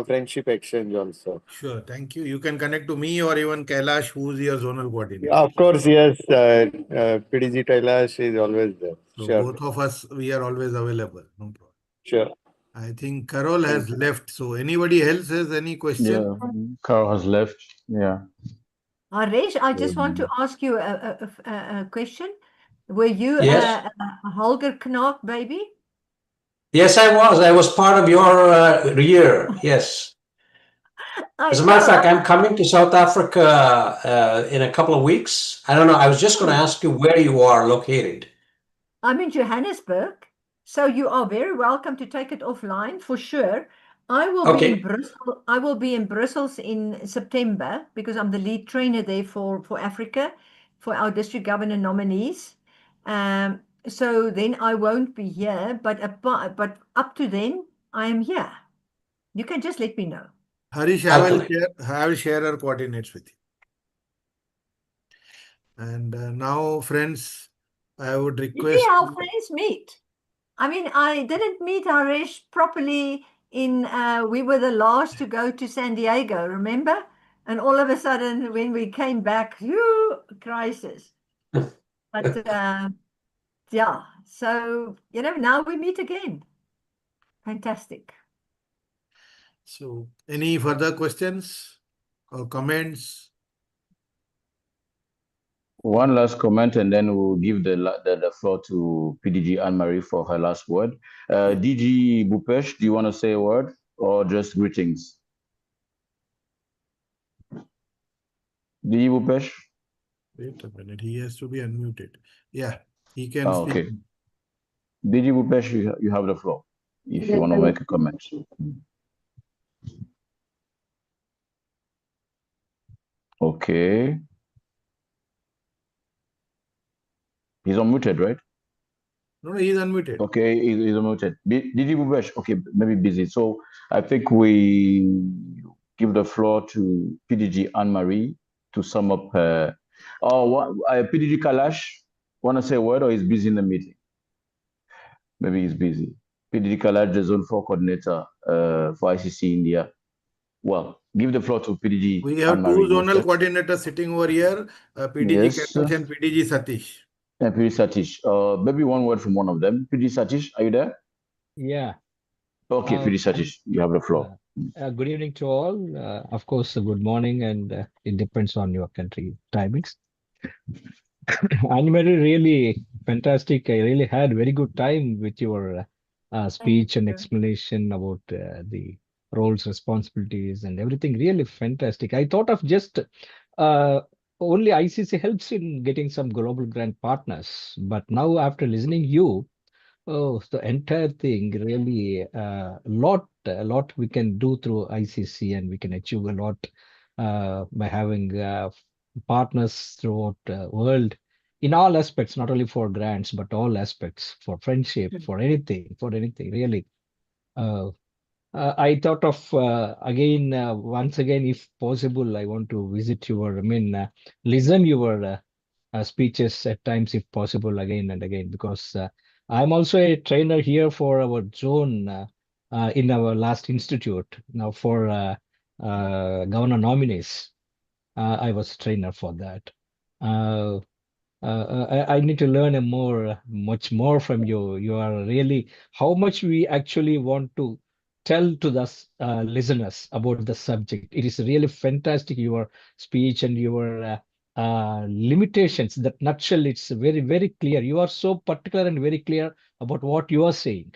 friendship exchange also. Sure, thank you. You can connect to me or even Kailash, who's your zonal coordinator. Of course, yes. PDG Kailash is always there. So sure. both of us, we are always available. No problem. Sure. I think Carol has left. So anybody else has any question? Yeah, Carol has left. Yeah. Haresh, I just want to ask you a question. Were you Yes. a Holger Knock baby? Yes, I was. I was part of your year. Yes. As a matter of fact, I'm coming to South Africa in a couple of weeks. I don't know. I was just going to ask you where you are located. I'm in Johannesburg, so you are very welcome to take it offline for sure. I will be in Brussels. I will be in Brussels in September because I'm the lead trainer there for Africa, for our district governor nominees. So then I won't be here, but up to then I am here. You can just let me know. Harish, I will share our coordinates with you. And now, friends, I would request. You see how friends meet. I mean, I didn't meet Harish properly in, we were the last to go to San Diego, remember? And all of a sudden, when we came back, crisis. But yeah, so, now we meet again. Fantastic. So, any further questions or comments? One last comment, and then we'll give the floor to PDG Annemarie for her last word. DG Bupesh, do you want to say a word or just greetings? DG Bupesh? Wait a minute, he has to be unmuted. Yeah, he can speak. Okay. DG Bupesh, you have the floor if you want to make a comment. Okay. He's unmuted, right? No, he's unmuted. Okay, he's unmuted. DG Bupesh, okay, maybe busy. So I think we give the floor to PDG Annemarie to sum up. PDG Kalash, want to say a word or is busy in the meeting? Maybe he's busy. PDG Kalash, the Zone 4 coordinator for ICC India. Well, give the floor to PDG We have Annemarie two zonal Mostert. coordinators sitting over here, PDG Yes. Kalash and PDG Satish. And PDG Satish. Maybe one word from one of them. PDG Satish, are you there? Yeah. Okay, PDG Satish, you have the floor. Good evening to all. Of course, good morning, and it depends on your country timings. Annemarie, really fantastic. I really had very good time with your speech and explanation about the roles, responsibilities, and everything. Really fantastic. I thought of just only ICC helps in getting some global grant partners, but now after listening you, oh, the entire thing really a lot we can do through ICC, and we can achieve a lot by having partners throughout the world in all aspects, not only for grants, but all aspects for friendship, for anything, really. I thought of once again, if possible, I want to visit your, listen your speeches at times, if possible, again and again, because I'm also a trainer here for our zone in our last institute now for governor nominees. I was trainer for that. I need to learn much more from you. You are really how much we actually want to tell to the listeners about the subject. It is really fantastic, your speech and your limitations. That nutshell, it's very, very clear. You are so particular and very clear about what you are saying.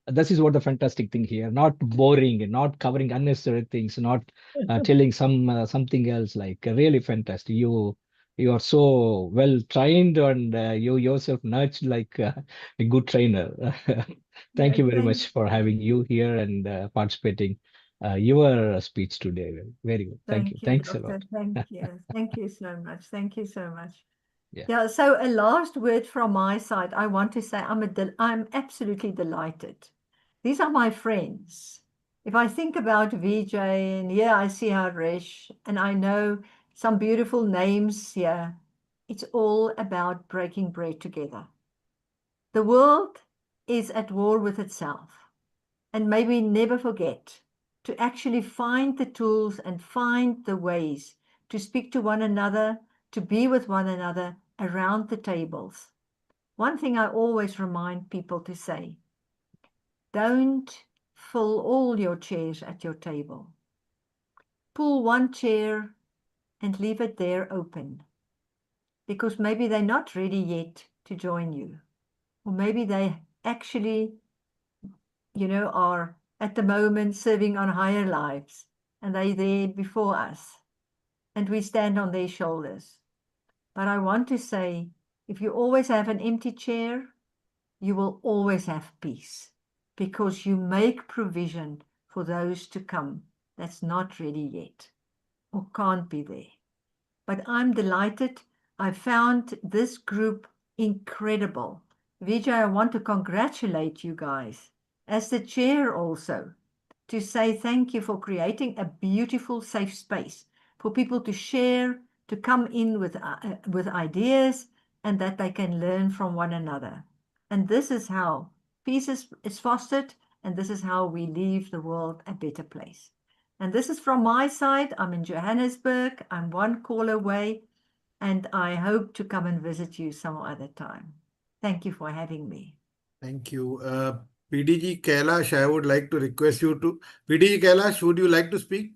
This is what the fantastic thing here. Not boring, not covering unnecessary things, not telling something else. Like really fantastic. You are so well trained, and you yourself nurtured like a good trainer. Thank you very much for having you here and participating your speech today. Very good. Thank you. Thanks a lot. Thank you. Thank you so much. Thank you so much. Yeah, so a last word from my side. I want to say I'm absolutely delighted. These are my friends. If I think about Vijay, and I see Haresh, and I know some beautiful names here, it's all about breaking bread together. The world is at war with itself, and may we never forget to actually find the tools and find the ways to speak to one another, to be with one another around the tables. One thing I always remind people to say, don't fill all your chairs at your table. Pull one chair and leave it there open, because maybe they're not ready yet to join you, or maybe they actually, are at the moment serving on higher lives, and they're there before us, and we stand on their shoulders. But I want to say, if you always have an empty chair, you will always have peace, because you make provision for those to come that's not ready yet or can't be there. But I'm delighted. I found this group incredible. Vijay, I want to congratulate you guys as the chair also, to say thank you for creating a beautiful, safe space for people to share, to come in with ideas, and that they can learn from one another. And this is how peace is fostered, and this is how we leave the world a better place. And this is from my side. I'm in Johannesburg. I'm one call away, and I hope to come and visit you some other time. Thank you for having me. Thank you. PDG Kailash, I would like to request you to. PDG Kailash, would you like to speak?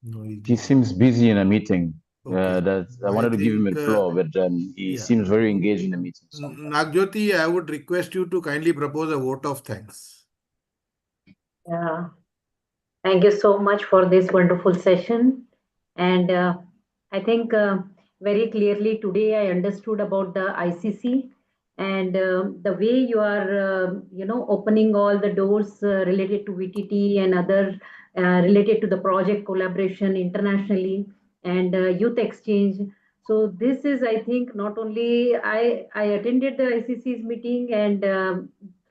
No, He seems busy in a meeting. Okay. I wanted to give him the floor, but he yeah. seems very engaged in the meeting. Nagjyoti, I would request you to kindly propose a vote of thanks. Yeah. Thank you so much for this wonderful session. And I think very clearly today I understood about the ICC and the way you are, opening all the doors related to VTT and other related to the project collaboration internationally and youth exchange. So this is, I think, not only I attended the ICC's meeting and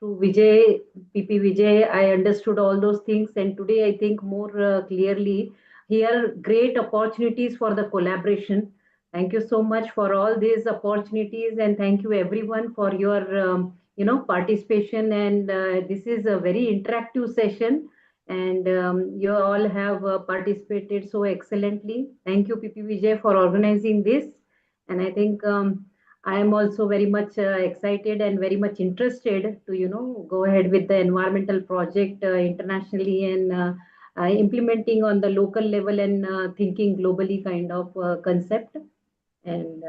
through Vijay, PP Vijay, I understood all those things. And today I think more clearly here, great opportunities for the collaboration. Thank you so much for all these opportunities, and thank you everyone for your participation. And this is a very interactive session, and you all have participated so excellently. Thank you, PP Vijay, for organizing this. And I think I am also very much excited and very much interested to go ahead with the environmental project internationally and implementing on the local level and thinking globally kind of concept. And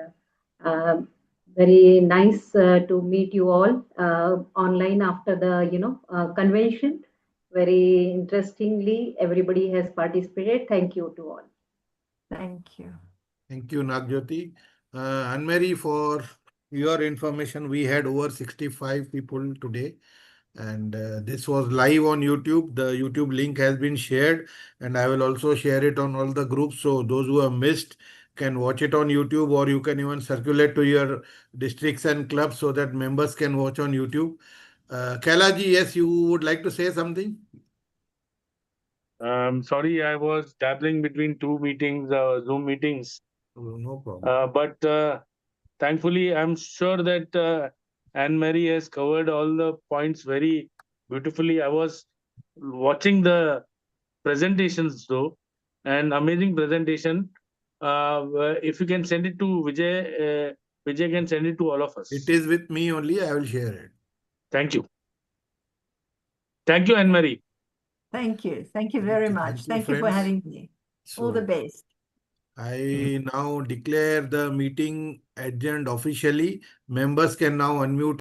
very nice to meet you all online after the convention. Very interestingly, everybody has participated. Thank you to all. Thank you. Thank you, Nagjyoti. Annemarie, for your information, we had over 65 people today. And this was live on YouTube. The YouTube link has been shared, and I will also share it on all the groups. So those who have missed can watch it on YouTube, or you can even circulate to your districts and clubs so that members can watch on YouTube. Kailaji, yes, you would like to say something? Sorry, I was dabbling between two meetings, Zoom meetings. Oh, no problem. But thankfully, I'm sure that Anne-Marie has covered all the points very beautifully. I was watching the presentations though, an amazing presentation. If you can send it to Vijay, Vijay can send it to all of us. It is with me only. I will share it. Thank you. Thank you, Anne-Marie. Thank you. Thank you very much. Thank you for having me. All the best. I now declare the meeting adjourned officially. Members can now unmute